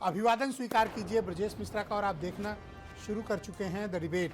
अभिवादन स्वीकार कीजिए ब्रजेश मिश्रा का और आप देखना शुरू कर चुके हैं द डिबेट।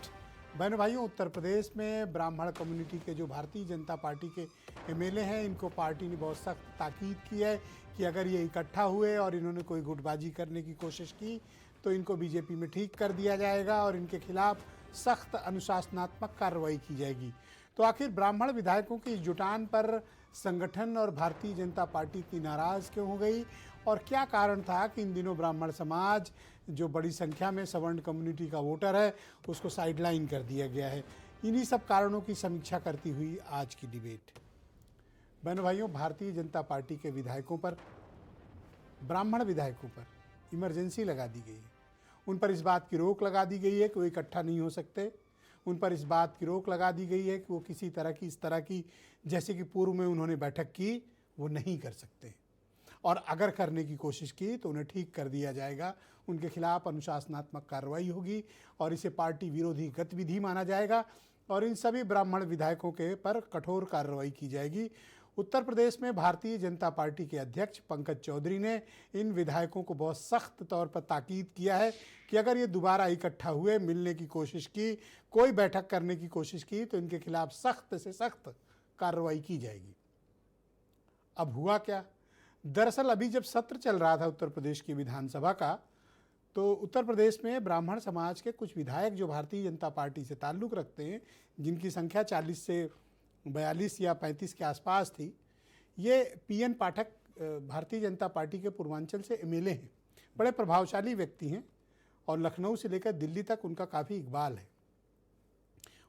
बहनों भाइयों, उत्तर प्रदेश में ब्राह्मण कम्युनिटी के जो भारतीय जनता पार्टी के एमएलए हैं, इनको पार्टी ने बहुत सख्त ताकीद की है कि अगर ये इकट्ठा हुए और इन्होंने कोई गुटबाजी करने की कोशिश की तो इनको बीजेपी में ठीक कर दिया जाएगा और इनके खिलाफ सख्त अनुशासनात्मक कार्रवाई की जाएगी। तो आखिर ब्राह्मण विधायकों की जुटान पर संगठन और भारतीय जनता पार्टी इतनी नाराज क्यों हो गई और क्या कारण था कि इन दिनों ब्राह्मण समाज जो बड़ी संख्या में सवर्ण कम्युनिटी का वोटर है उसको साइडलाइन कर दिया गया है। इन्हीं सब कारणों की समीक्षा करती हुई आज की डिबेट। बहनों भाइयों, भारतीय जनता पार्टी के विधायकों पर, ब्राह्मण विधायकों पर इमरजेंसी लगा दी गई है। उन पर इस बात की रोक लगा दी गई है कि वो इकट्ठा नहीं हो सकते। उन पर इस बात की रोक लगा दी गई है कि वो किसी तरह की इस तरह की जैसे कि पूर्व में उन्होंने बैठक की वो नहीं कर सकते और अगर करने की कोशिश की तो उन्हें ठीक कर दिया जाएगा। उनके खिलाफ अनुशासनात्मक कार्रवाई होगी और इसे पार्टी विरोधी गतिविधि माना जाएगा और इन सभी ब्राह्मण विधायकों के पर कठोर कार्रवाई की जाएगी। उत्तर प्रदेश में भारतीय जनता पार्टी के अध्यक्ष पंकज चौधरी ने इन विधायकों को बहुत सख्त तौर पर ताकीद किया है कि अगर ये दोबारा इकट्ठा हुए, मिलने की कोशिश की, कोई बैठक करने की कोशिश की तो इनके खिलाफ सख्त से सख्त कार्रवाई की जाएगी। अब हुआ क्या? दरअसल अभी जब सत्र चल रहा था उत्तर प्रदेश की विधानसभा का, तो उत्तर प्रदेश में ब्राह्मण समाज के कुछ विधायक जो भारतीय जनता पार्टी से ताल्लुक़ रखते हैं, जिनकी संख्या 40 से 42 या 35 के आसपास थी, ये पीएन पाठक भारतीय जनता पार्टी के पूर्वांचल से एमएलए हैं। बड़े प्रभावशाली व्यक्ति हैं और लखनऊ से लेकर दिल्ली तक उनका काफ़ी इकबाल है।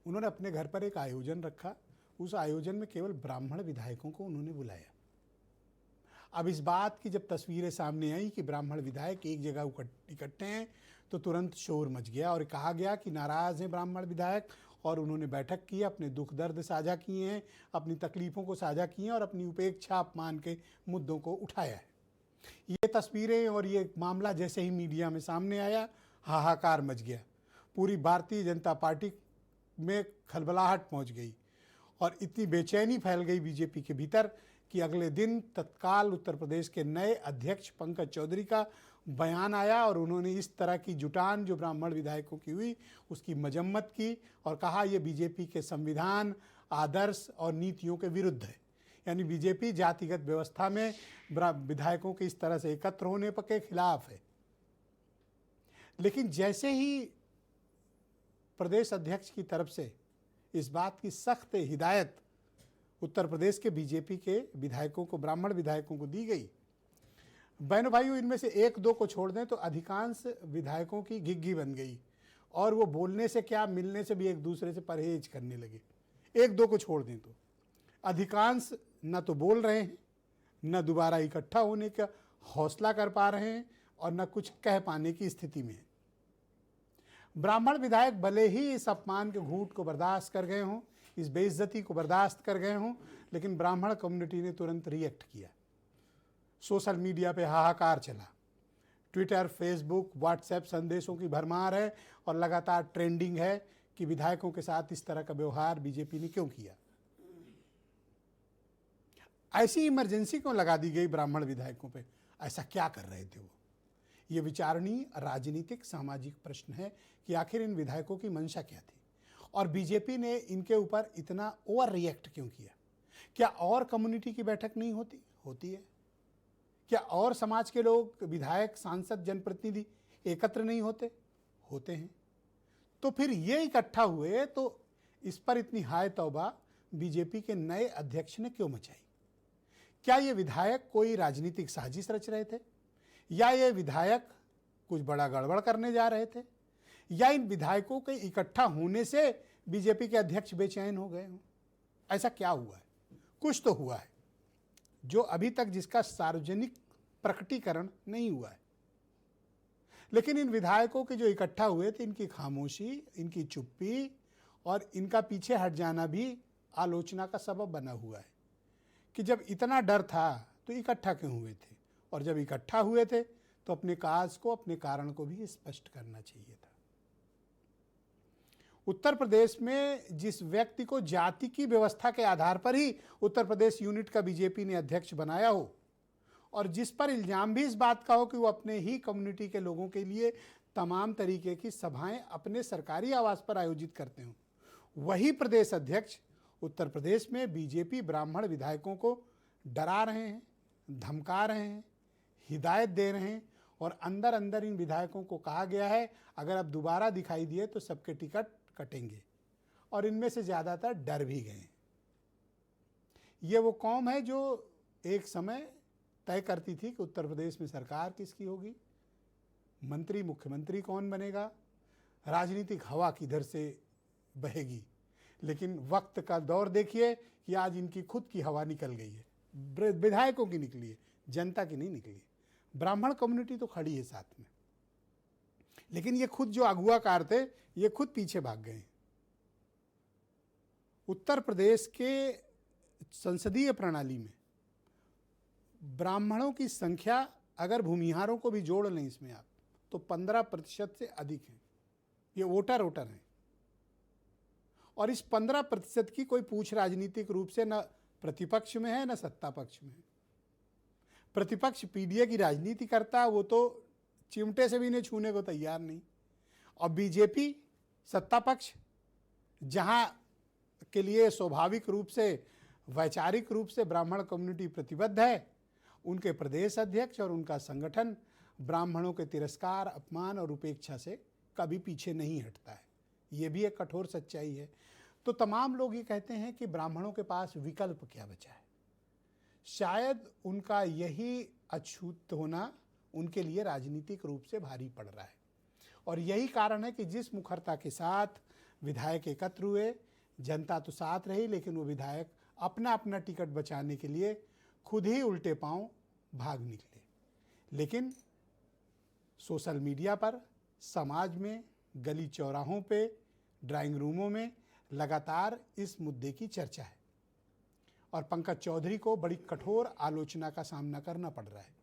उन्होंने अपने घर पर एक आयोजन रखा। उस आयोजन में केवल ब्राह्मण विधायकों को उन्होंने बुलाया। अब इस बात की जब तस्वीरें सामने आई कि ब्राह्मण विधायक एक जगह इकट्ठे हैं तो तुरंत शोर मच गया और कहा गया कि नाराज़ हैं ब्राह्मण विधायक और उन्होंने बैठक की, अपने दुख दर्द साझा किए हैं, अपनी तकलीफ़ों को साझा किए हैं और अपनी उपेक्षा अपमान के मुद्दों को उठाया है। ये तस्वीरें और ये मामला जैसे ही मीडिया में सामने आया, हाहाकार मच गया। पूरी भारतीय जनता पार्टी में खलबलाहट पहुंच गई और इतनी बेचैनी फैल गई बीजेपी के भीतर कि अगले दिन तत्काल उत्तर प्रदेश के नए अध्यक्ष पंकज चौधरी का बयान आया और उन्होंने इस तरह की जुटान जो ब्राह्मण विधायकों की हुई उसकी मजम्मत की और कहा यह बीजेपी के संविधान, आदर्श और नीतियों के विरुद्ध है। यानी बीजेपी जातिगत व्यवस्था में विधायकों के इस तरह से एकत्र होने के खिलाफ है। लेकिन जैसे ही प्रदेश अध्यक्ष की तरफ से इस बात की सख्त हिदायत उत्तर प्रदेश के बीजेपी के विधायकों को, ब्राह्मण विधायकों को दी गई, बहनों भाइयों, इनमें से एक दो को छोड़ दें तो अधिकांश विधायकों की घिघी बन गई और वो बोलने से क्या, मिलने से भी एक दूसरे से परहेज करने लगे। एक दो को छोड़ दें तो अधिकांश न तो बोल रहे हैं, न दोबारा इकट्ठा होने का हौसला कर पा रहे हैं और न कुछ कह पाने की स्थिति में है। ब्राह्मण विधायक भले ही इस अपमान के घूंट को बर्दाश्त कर गए हों, इस बेइज्जती को बर्दाश्त कर गए हों, लेकिन ब्राह्मण कम्युनिटी ने तुरंत रिएक्ट किया। सोशल मीडिया पे हाहाकार चला। ट्विटर, फेसबुक, व्हाट्सएप संदेशों की भरमार है और लगातार ट्रेंडिंग है कि विधायकों के साथ इस तरह का व्यवहार बीजेपी ने क्यों किया। ऐसी इमरजेंसी क्यों लगा दी गई ब्राह्मण विधायकों पे? ऐसा क्या कर रहे थे वो? ये विचारणीय राजनीतिक सामाजिक प्रश्न है कि आखिर इन विधायकों की मंशा क्या थी और बीजेपी ने इनके ऊपर इतना ओवर रिएक्ट क्यों किया? क्या और कम्युनिटी की बैठक नहीं होती? होती है। क्या और समाज के लोग, विधायक, सांसद, जनप्रतिनिधि एकत्र नहीं होते? होते हैं। तो फिर ये इकट्ठा हुए तो इस पर इतनी हाय तौबा बीजेपी के नए अध्यक्ष ने क्यों मचाई? क्या ये विधायक कोई राजनीतिक साजिश रच रहे थे या ये विधायक कुछ बड़ा गड़बड़ करने जा रहे थे या इन विधायकों के इकट्ठा होने से बीजेपी के अध्यक्ष बेचैन हो गए हों? ऐसा क्या हुआ है? कुछ तो हुआ है जो अभी तक जिसका सार्वजनिक प्रकटीकरण नहीं हुआ है। लेकिन इन विधायकों के जो इकट्ठा हुए थे, इनकी खामोशी, इनकी चुप्पी और इनका पीछे हट जाना भी आलोचना का सबब बना हुआ है कि जब इतना डर था तो इकट्ठा क्यों हुए थे और जब इकट्ठा हुए थे तो अपने काज को, अपने कारण को भी स्पष्ट करना चाहिए था। उत्तर प्रदेश में जिस व्यक्ति को जाति की व्यवस्था के आधार पर ही उत्तर प्रदेश यूनिट का बीजेपी ने अध्यक्ष बनाया हो, और जिस पर इल्ज़ाम भी इस बात का हो कि वो अपने ही कम्युनिटी के लोगों के लिए तमाम तरीके की सभाएं अपने सरकारी आवास पर आयोजित करते हों, वही प्रदेश अध्यक्ष उत्तर प्रदेश में बीजेपी ब्राह्मण विधायकों को डरा रहे हैं, धमका रहे हैं, हिदायत दे रहे हैं और अंदर अंदर इन विधायकों को कहा गया है अगर अब दोबारा दिखाई दिए तो सबके टिकट कटेंगे और इनमें से ज़्यादातर डर भी गए। ये वो कौम है जो एक समय तय करती थी कि उत्तर प्रदेश में सरकार किसकी होगी, मंत्री मुख्यमंत्री कौन बनेगा, राजनीतिक हवा किधर से बहेगी। लेकिन वक्त का दौर देखिए कि आज इनकी खुद की हवा निकल गई है, विधायकों की निकली है, जनता की नहीं निकली है। ब्राह्मण कम्युनिटी तो खड़ी है साथ में, लेकिन ये खुद जो अगुवाकार थे ये खुद पीछे भाग गए। उत्तर प्रदेश के संसदीय प्रणाली में ब्राह्मणों की संख्या अगर भूमिहारों को भी जोड़ लें इसमें आप तो 15% से अधिक है। ये वोटर हैं और इस 15% की कोई पूछ राजनीतिक रूप से न प्रतिपक्ष में है न सत्ता पक्ष में है। प्रतिपक्ष पीडीए की राजनीति करता है, वो तो चिमटे से भी इन्हें छूने को तैयार नहीं। और बीजेपी सत्ता पक्ष जहां के लिए स्वाभाविक रूप से वैचारिक रूप से ब्राह्मण कम्युनिटी प्रतिबद्ध है, उनके प्रदेश अध्यक्ष और उनका संगठन ब्राह्मणों के तिरस्कार, अपमान और उपेक्षा से कभी पीछे नहीं हटता है। ये भी एक कठोर सच्चाई है। तो तमाम लोग ये कहते हैं कि ब्राह्मणों के पास विकल्प क्या बचा है। शायद उनका यही अछूत होना उनके लिए राजनीतिक रूप से भारी पड़ रहा है और यही कारण है कि जिस मुखरता के साथ विधायक एकत्र हुए, जनता तो साथ रही, लेकिन वो विधायक अपना अपना टिकट बचाने के लिए खुद ही उल्टे पांव भाग निकले। लेकिन सोशल मीडिया पर, समाज में, गली चौराहों पे, ड्राइंग रूमों में लगातार इस मुद्दे की चर्चा है और पंकज चौधरी को बड़ी कठोर आलोचना का सामना करना पड़ रहा है।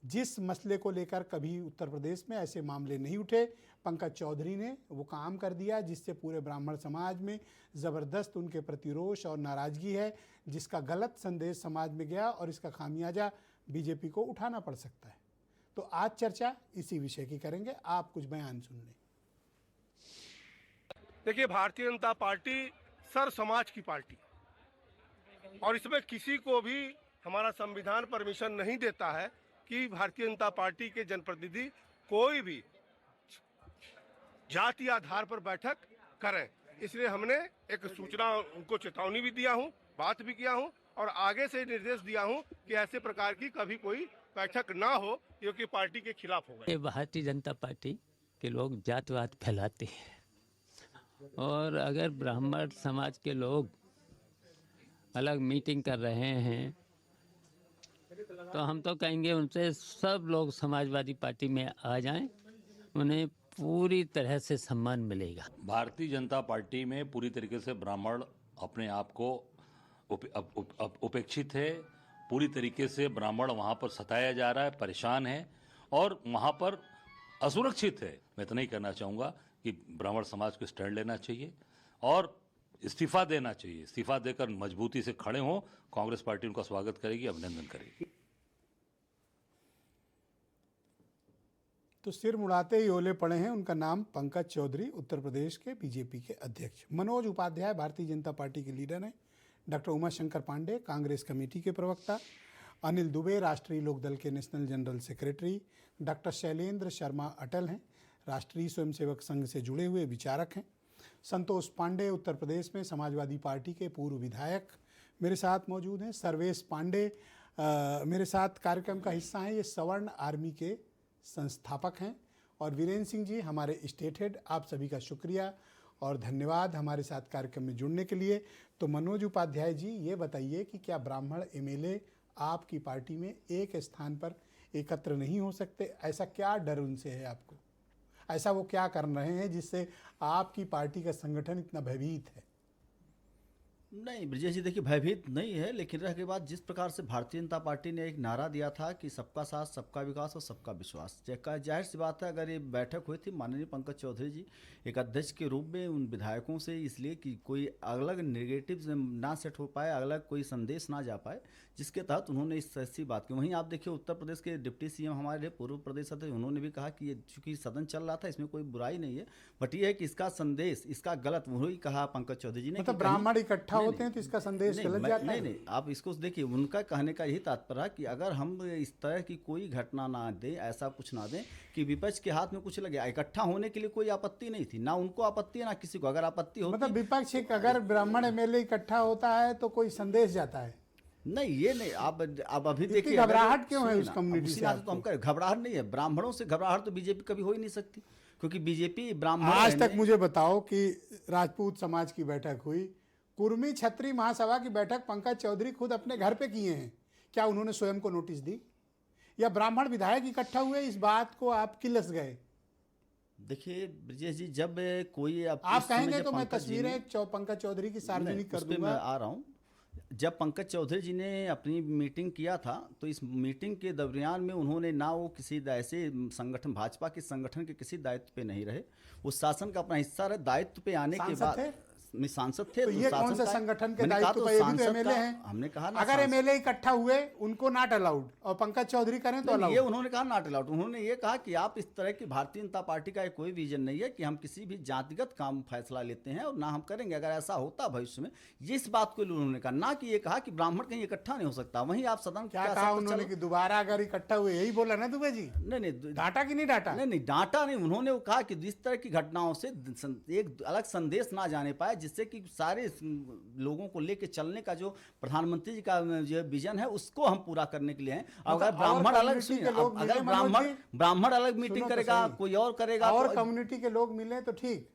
जिस मसले को लेकर कभी उत्तर प्रदेश में ऐसे मामले नहीं उठे, पंकज चौधरी ने वो काम कर दिया जिससे पूरे ब्राह्मण समाज में ज़बरदस्त उनके प्रति रोष और नाराज़गी है, जिसका गलत संदेश समाज में गया और इसका खामियाजा बीजेपी को उठाना पड़ सकता है। तो आज चर्चा इसी विषय की करेंगे। आप कुछ बयान सुन लें। देखिए, भारतीय जनता पार्टी सर समाज की पार्टी और इसमें किसी को भी हमारा संविधान परमिशन नहीं देता है कि भारतीय जनता पार्टी के जनप्रतिनिधि कोई भी जाति आधार पर बैठक करें। इसलिए हमने एक सूचना उनको चेतावनी भी दिया हूं, बात भी किया हूं और आगे से निर्देश दिया हूं कि ऐसे प्रकार की कभी कोई बैठक ना हो, क्योंकि पार्टी के खिलाफ होगा। भारतीय जनता पार्टी के लोग जातवाद फैलाते हैं और अगर ब्राह्मण समाज के लोग अलग मीटिंग कर रहे हैं तो हम तो कहेंगे उनसे सब लोग समाजवादी पार्टी में आ जाएं, उन्हें पूरी तरह से सम्मान मिलेगा। भारतीय जनता पार्टी में पूरी तरीके से ब्राह्मण अपने आप को उपेक्षित है। पूरी तरीके से ब्राह्मण वहाँ पर सताया जा रहा है, परेशान है और वहाँ पर असुरक्षित है। मैं इतना ही कहना चाहूँगा कि ब्राह्मण समाज को स्टैंड लेना चाहिए और इस्तीफा देना चाहिए। इस्तीफा देकर मजबूती से खड़े हों। कांग्रेस पार्टी उनका स्वागत करेगी, अभिनंदन करेगी। तो सिर मुड़ाते ही ओले पड़े हैं। उनका नाम पंकज चौधरी, उत्तर प्रदेश के बीजेपी के अध्यक्ष। मनोज उपाध्याय भारतीय जनता पार्टी के लीडर हैं। डॉक्टर उमाशंकर पांडे कांग्रेस कमेटी के प्रवक्ता, अनिल दुबे राष्ट्रीय लोकदल के national general secretary, doctor Shailendra Sharma Atal हैं, राष्ट्रीय स्वयंसेवक संघ से जुड़े हुए विचारक हैं, संतोष पांडे उत्तर प्रदेश में समाजवादी पार्टी के पूर्व विधायक मेरे साथ मौजूद हैं, सर्वेश पांडे मेरे साथ कार्यक्रम का हिस्सा हैं, ये सवर्ण आर्मी के संस्थापक हैं, और वीरेंद्र सिंह जी हमारे स्टेट हेड। आप सभी का शुक्रिया और धन्यवाद हमारे साथ कार्यक्रम में जुड़ने के लिए। तो मनोज उपाध्याय जी, ये बताइए कि क्या ब्राह्मण एमएलए आपकी पार्टी में एक स्थान पर एकत्र नहीं हो सकते? ऐसा क्या डर उनसे है आपको? ऐसा वो क्या कर रहे हैं जिससे आपकी पार्टी का संगठन इतना भयभीत है? नहीं ब्रजेश जी, देखिए भयभीत नहीं है, लेकिन रह के बाद जिस प्रकार से भारतीय जनता पार्टी ने एक नारा दिया था कि सबका साथ, सबका विकास और सबका विश्वास, जाहिर सी बात है अगर ये बैठक हुई थी माननीय पंकज चौधरी जी एक अध्यक्ष के रूप में उन विधायकों से, इसलिए कि कोई अलग नेगेटिव ना सेट हो पाए, अलग कोई संदेश ना जा पाए, जिसके तहत उन्होंने इस ऐसी बात की। वहीं आप देखिए उत्तर प्रदेश के डिप्टी सीएम हमारे पूर्व प्रदेश अध्यक्ष, उन्होंने भी कहा कि ये चूंकि सदन चल रहा था इसमें कोई बुराई नहीं है, बट ये है कि इसका संदेश, इसका गलत, वही कहा पंकज चौधरी जी ने, मतलब ब्राह्मण इकट्ठा होते हैं तो इसका संदेश गलत जाता है। नहीं, आप इसको देखिए, उनका कहने का यही तात्पर्य है कि अगर हम इस तरह की कोई घटना ना दें, ऐसा कुछ ना दें कि विपक्ष के हाथ में कुछ लगे, इकट्ठा होने के लिए कोई आपत्ति नहीं थी, ना उनको आपत्ति है ना किसी को। अगर आपत्ति होती, मतलब विपक्ष अगर ब्राह्मण एमएलए इकट्ठा होता है तो कोई संदेश जाता है। नहीं ये नहीं, आप अभी देखिए घबराहट क्यों है उस कम्युनिटी से? तो हम घबराहट नहीं है, ब्राह्मणों से घबराहट तो बीजेपी कभी हो ही नहीं सकती, क्योंकि बीजेपी ब्राह्मण। आज तक मुझे बताओ कि राजपूत समाज की बैठक हुई, कुर्मी छत्री महासभा की बैठक पंकज चौधरी खुद अपने घर पे किए हैं, क्या उन्होंने स्वयं को नोटिस दी? या ब्राह्मण विधायक इकट्ठा हुए इस बात को आप किलस गए? देखिए ब्रजेश जी, जब कोई आप कहेंगे तो मैं तस्वीरें पंकज चौधरी की सार्वजनिक कर दूंगा। मैं आ रहा हूँ। जब पंकज चौधरी जी ने अपनी मीटिंग किया था तो इस मीटिंग के दरमियान में उन्होंने ना वो किसी ऐसे संगठन, भाजपा के संगठन के किसी दायित्व पे नहीं रहे, वो शासन का अपना हिस्सा रहे, दायित्व पे आने के बाद सांसद थे। तो ये कौन से संगठन के दायित्व पे? ये भी तो एमएलए हैं। हमने कहा ना, अगर एमएलए इकट्ठा हुए उनको नॉट अलाउड, और पंकज चौधरी करें तो अलाउड। ये उन्होंने कहा नॉट अलाउड। उन्होंने ये कहा कि आप इस तरह की, भारतीय जनता पार्टी का कोई विजन नहीं है कि हम किसी भी जातिगत काम फैसला लेते हैं और ना हम करेंगे, अगर ऐसा होता भविष्य में। ये इस बात को उन्होंने कहा, ना कि ये कहा कि ब्राह्मण कहीं इकट्ठा नहीं हो सकता। वहीं आप सदन क्या कहा उन्होंने कि दोबारा अगर इकट्ठा हुए, यही बोला ना दुबे जी? नहीं, डांटा कि नहीं डांटा? नहीं, डांटा नहीं। उन्होंने कहा कि इस तरह की घटनाओं से एक अलग संदेश ना जाने पाए, जिससे कि सारे लोगों को लेके चलने का जो प्रधानमंत्री जी का जो विजन है उसको हम पूरा करने के लिए हैं। अगर ब्राह्मण अलग, अगर ब्राह्मण अलग मीटिंग करेगा, कोई और करेगा, और कम्युनिटी के लोग मिले तो ठीक,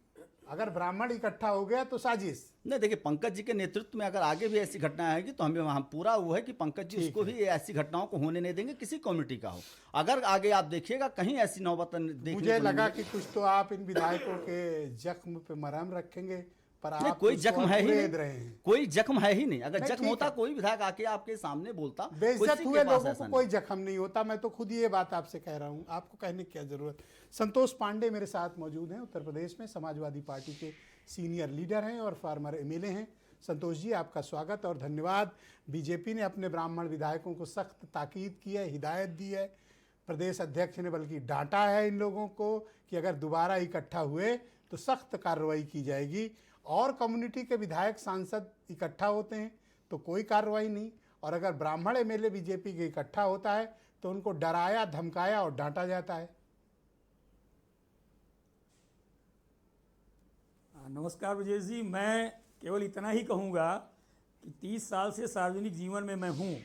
अगर ब्राह्मण इकट्ठा हो गया तो साजिश नहीं। देखिए पंकज जी के नेतृत्व में अगर आगे भी ऐसी घटना आएगी तो हम पूरा वो है कि पंकज जी उसको भी ऐसी घटनाओं को होने नहीं देंगे, किसी कम्युनिटी का हो। अगर आगे आप देखिएगा कहीं ऐसी नौबत देखने मुझे लगा कि कुछ तो आप इन विधायकों के जख्म पे मरहम रखेंगे, पर आप कोई जख्म है ही नहीं, रहे हैं। कोई जख्म है ही नहीं। अगर जख्म होता कोई विधायक आके आपके सामने बोलता, बेइज्जत हुए लोगों को कोई जख्म नहीं होता। मैं तो खुद ये बात आपसे कह रहा हूँ, आपको कहने की क्या जरूरत। संतोष पांडे मेरे साथ मौजूद हैं, उत्तर प्रदेश में समाजवादी पार्टी के सीनियर लीडर हैं और फार्मर एमएलए हैं। संतोष जी, आपका स्वागत और धन्यवाद। बीजेपी ने अपने ब्राह्मण विधायकों को सख्त ताकीद की है, हिदायत दी है, प्रदेश अध्यक्ष ने बल्कि डांटा है इन लोगों को कि अगर दोबारा इकट्ठा हुए तो सख्त कार्रवाई की जाएगी। और कम्युनिटी के विधायक सांसद इकट्ठा होते हैं तो कोई कार्रवाई नहीं, और अगर ब्राह्मण एमएलए बीजेपी के इकट्ठा होता है तो उनको डराया, धमकाया और डांटा जाता है। नमस्कार ब्रजेश जी, मैं केवल इतना ही कहूँगा कि 30 साल से सार्वजनिक जीवन में मैं हूँ,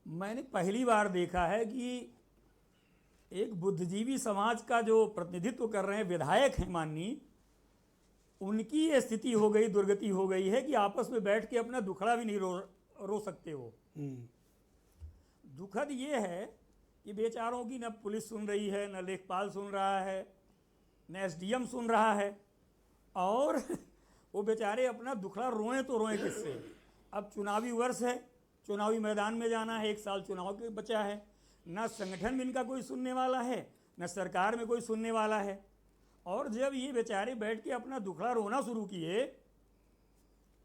मैंने पहली बार देखा है कि एक बुद्धिजीवी समाज का जो प्रतिनिधित्व कर रहे हैं विधायक हैं माननीय, उनकी ये स्थिति हो गई, दुर्गति हो गई है कि आपस में बैठ के अपना दुखड़ा भी नहीं रो सकते हो। दुखद ये है कि बेचारों की न पुलिस सुन रही है, न लेखपाल सुन रहा है, न एसडीएम सुन रहा है, और वो बेचारे अपना दुखड़ा रोएं तो रोएं किससे? अब चुनावी वर्ष है, चुनावी मैदान में जाना है, 1 साल चुनाव के बचा है, न संगठन में इनका कोई सुनने वाला है, न सरकार में कोई सुनने वाला है। और जब ये बेचारे बैठ के अपना दुखड़ा रोना शुरू किए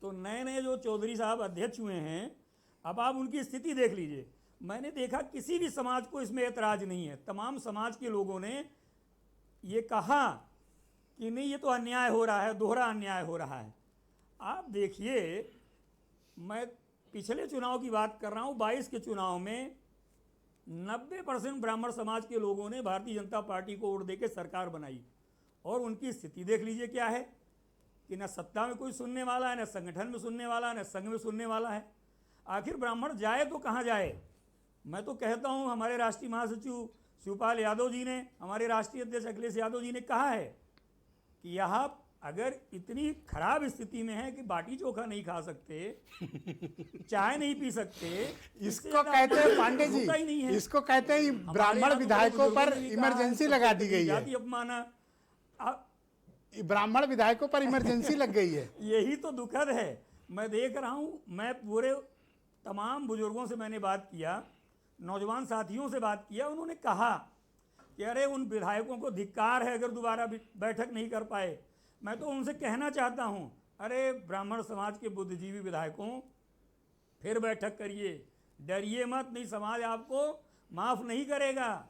तो नए नए जो चौधरी साहब अध्यक्ष हुए हैं, अब आप उनकी स्थिति देख लीजिए। मैंने देखा किसी भी समाज को इसमें एतराज़ नहीं है, तमाम समाज के लोगों ने ये कहा कि नहीं ये तो अन्याय हो रहा है, दोहरा अन्याय हो रहा है। आप देखिए, मैं पिछले चुनाव की बात कर रहा हूँ, 22 के चुनाव में 90% ब्राह्मण समाज के लोगों ने भारतीय जनता पार्टी को वोट देकर सरकार बनाई, और उनकी स्थिति देख लीजिए क्या है कि न सत्ता में कोई सुनने वाला है, न संगठन में सुनने वाला है, न संघ में सुनने वाला है। आखिर ब्राह्मण जाए तो कहाँ जाए? मैं तो कहता हूँ, हमारे राष्ट्रीय महासचिव शिवपाल यादव जी ने, हमारे राष्ट्रीय अध्यक्ष अखिलेश यादव जी ने कहा है कि यहाँ अगर इतनी खराब स्थिति में है कि बाटी चोखा नहीं खा सकते, चाय नहीं पी सकते, इसको कहते हैं पांडे जी, इसको कहते हैं ब्राह्मण विधायकों पर इमरजेंसी लगा दी गई है। जाति अपमान, ब्राह्मण विधायकों पर इमरजेंसी लग गई है। यही तो दुखद है मैं देख रहा हूँ, मैं पूरे तमाम बुजुर्गों से मैंने बात किया, नौजवान साथियों से बात किया, उन्होंने कहा कि अरे उन विधायकों को धिक्कार है अगर दोबारा बैठक नहीं कर पाए। मैं तो उनसे कहना चाहता हूँ, अरे ब्राह्मण समाज के बुद्धिजीवी विधायकों, फिर बैठक करिए, डरिए मत, नहीं समाज आपको माफ़ नहीं करेगा।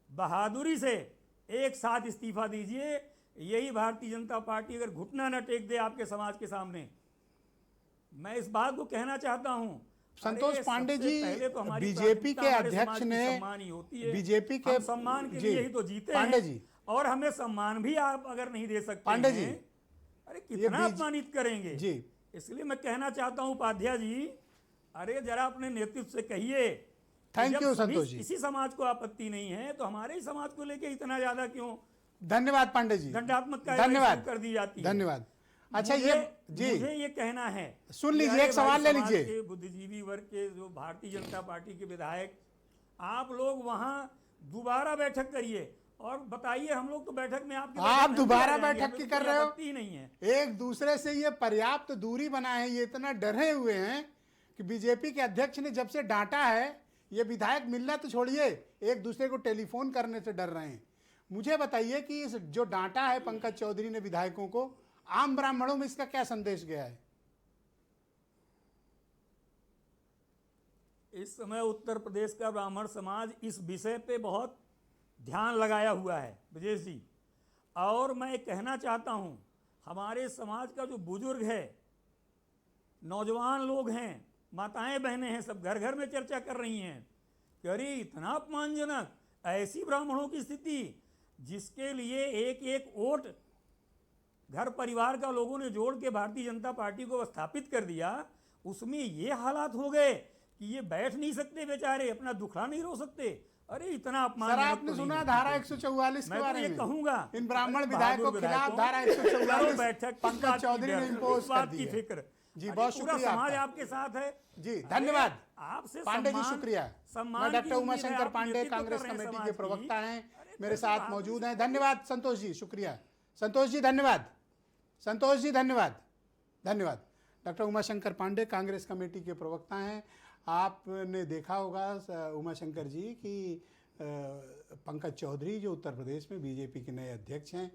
बहादुरी से एक साथ इस्तीफा दीजिए, यही भारतीय जनता पार्टी अगर घुटना न टेक दे आपके समाज के सामने। मैं इस बात को कहना चाहता हूँ। संतोष अरे पांडे सबसे जी, पहले तो हमारी बीजेपी के प्राथमिकता हमारे अध्यक्ष समाज की ने सम्मान ही होती है। बीजेपी के हम सम्मान के जी, लिए ही तो जीते पांडे हैं। जी, और हमें सम्मान भी आप अगर नहीं दे सकते पांडे हैं, जी, अरे कितना अपमानित करेंगे जी। इसलिए मैं कहना चाहता हूं उपाध्याय जी, अरे जरा अपने नेतृत्व से कहिए। थैंक जब यू सभी संतोष जी। किसी समाज को आपत्ति नहीं है तो हमारे ही समाज को लेके इतना ज्यादा क्यों धन्यवाद पांडे जी, दंडात्मक कार्रवाई धन्यवाद शुरू कर दी जाती है। धन्यवाद। अच्छा मुझे- ये जी मुझे ये कहना है, सुन लीजिए, कि एक सवाल अरे ले भाई समाज लीजिए। के बुद्धिजीवी वर्ग के जो भारतीय जनता पार्टी के विधायक, आप लोग वहां दोबारा बैठक करिए और बताइए, हम लोग तो बैठक में आपके आप बैठक में दोबारा आ जाएंगे, बैठक हमें की तो कर कोई रहे हो? आपत्ति नहीं है। एक दूसरे से ये पर्याप्त दूरी बनाए हैं, ये इतना डरे हुए हैं कि बीजेपी के अध्यक्ष ने जब से डांटा है, ये विधायक मिलना तो छोड़िए, एक दूसरे को टेलीफोन करने से डर रहे हैं। मुझे बताइए कि इस जो डांटा है पंकज चौधरी ने विधायकों को, आम ब्राह्मणों में इसका क्या संदेश गया है? इस समय उत्तर प्रदेश का ब्राह्मण समाज इस विषय पे बहुत ध्यान लगाया हुआ है ब्रजेश जी। और मैं कहना चाहता हूँ, हमारे समाज का जो बुजुर्ग है, नौजवान लोग हैं, माताएं बहनें हैं, सब घर घर में चर्चा कर रही हैं कि अरे इतना अपमानजनक, ऐसी ब्राह्मणों की स्थिति जिसके लिए एक एक वोट घर परिवार का लोगों ने जोड़ के भारतीय जनता पार्टी को स्थापित कर दिया, उसमें ये हालात हो गए कि ये बैठ नहीं सकते बेचारे, अपना दुखड़ा नहीं रो सकते। अरे इतना अपमान। सर आपने सुना धारा 144 के बारे में? मैं कहूंगा इन ब्राह्मण विधायकों के खिलाफ धारा 144 बैठक पंकज चौधरी ने इम्पोज कर दी की है। फिक्र। जी अरे बहुत पूरा शुक्रिया समाज आपका। आपके साथ है जी धन्यवाद आपसे पांडे जी, सम्मान- शुक्रिया। सम्मान मैं की डॉक्टर उम्मीद है, उमाशंकर आप पांडे नेतृत्व कांग्रेस कर रहे हैं कमेटी समाज के की। प्रवक्ता हैं, अरे मेरे तो साथ आप- मौजूद हैं। धन्यवाद संतोष जी, शुक्रिया संतोष जी, धन्यवाद संतोष जी, धन्यवाद धन्यवाद। डॉक्टर उमाशंकर पांडे कांग्रेस कमेटी के प्रवक्ता हैं। आपने देखा होगा उमाशंकर जी कि पंकज चौधरी जो उत्तर प्रदेश में बीजेपी के नए अध्यक्ष हैं,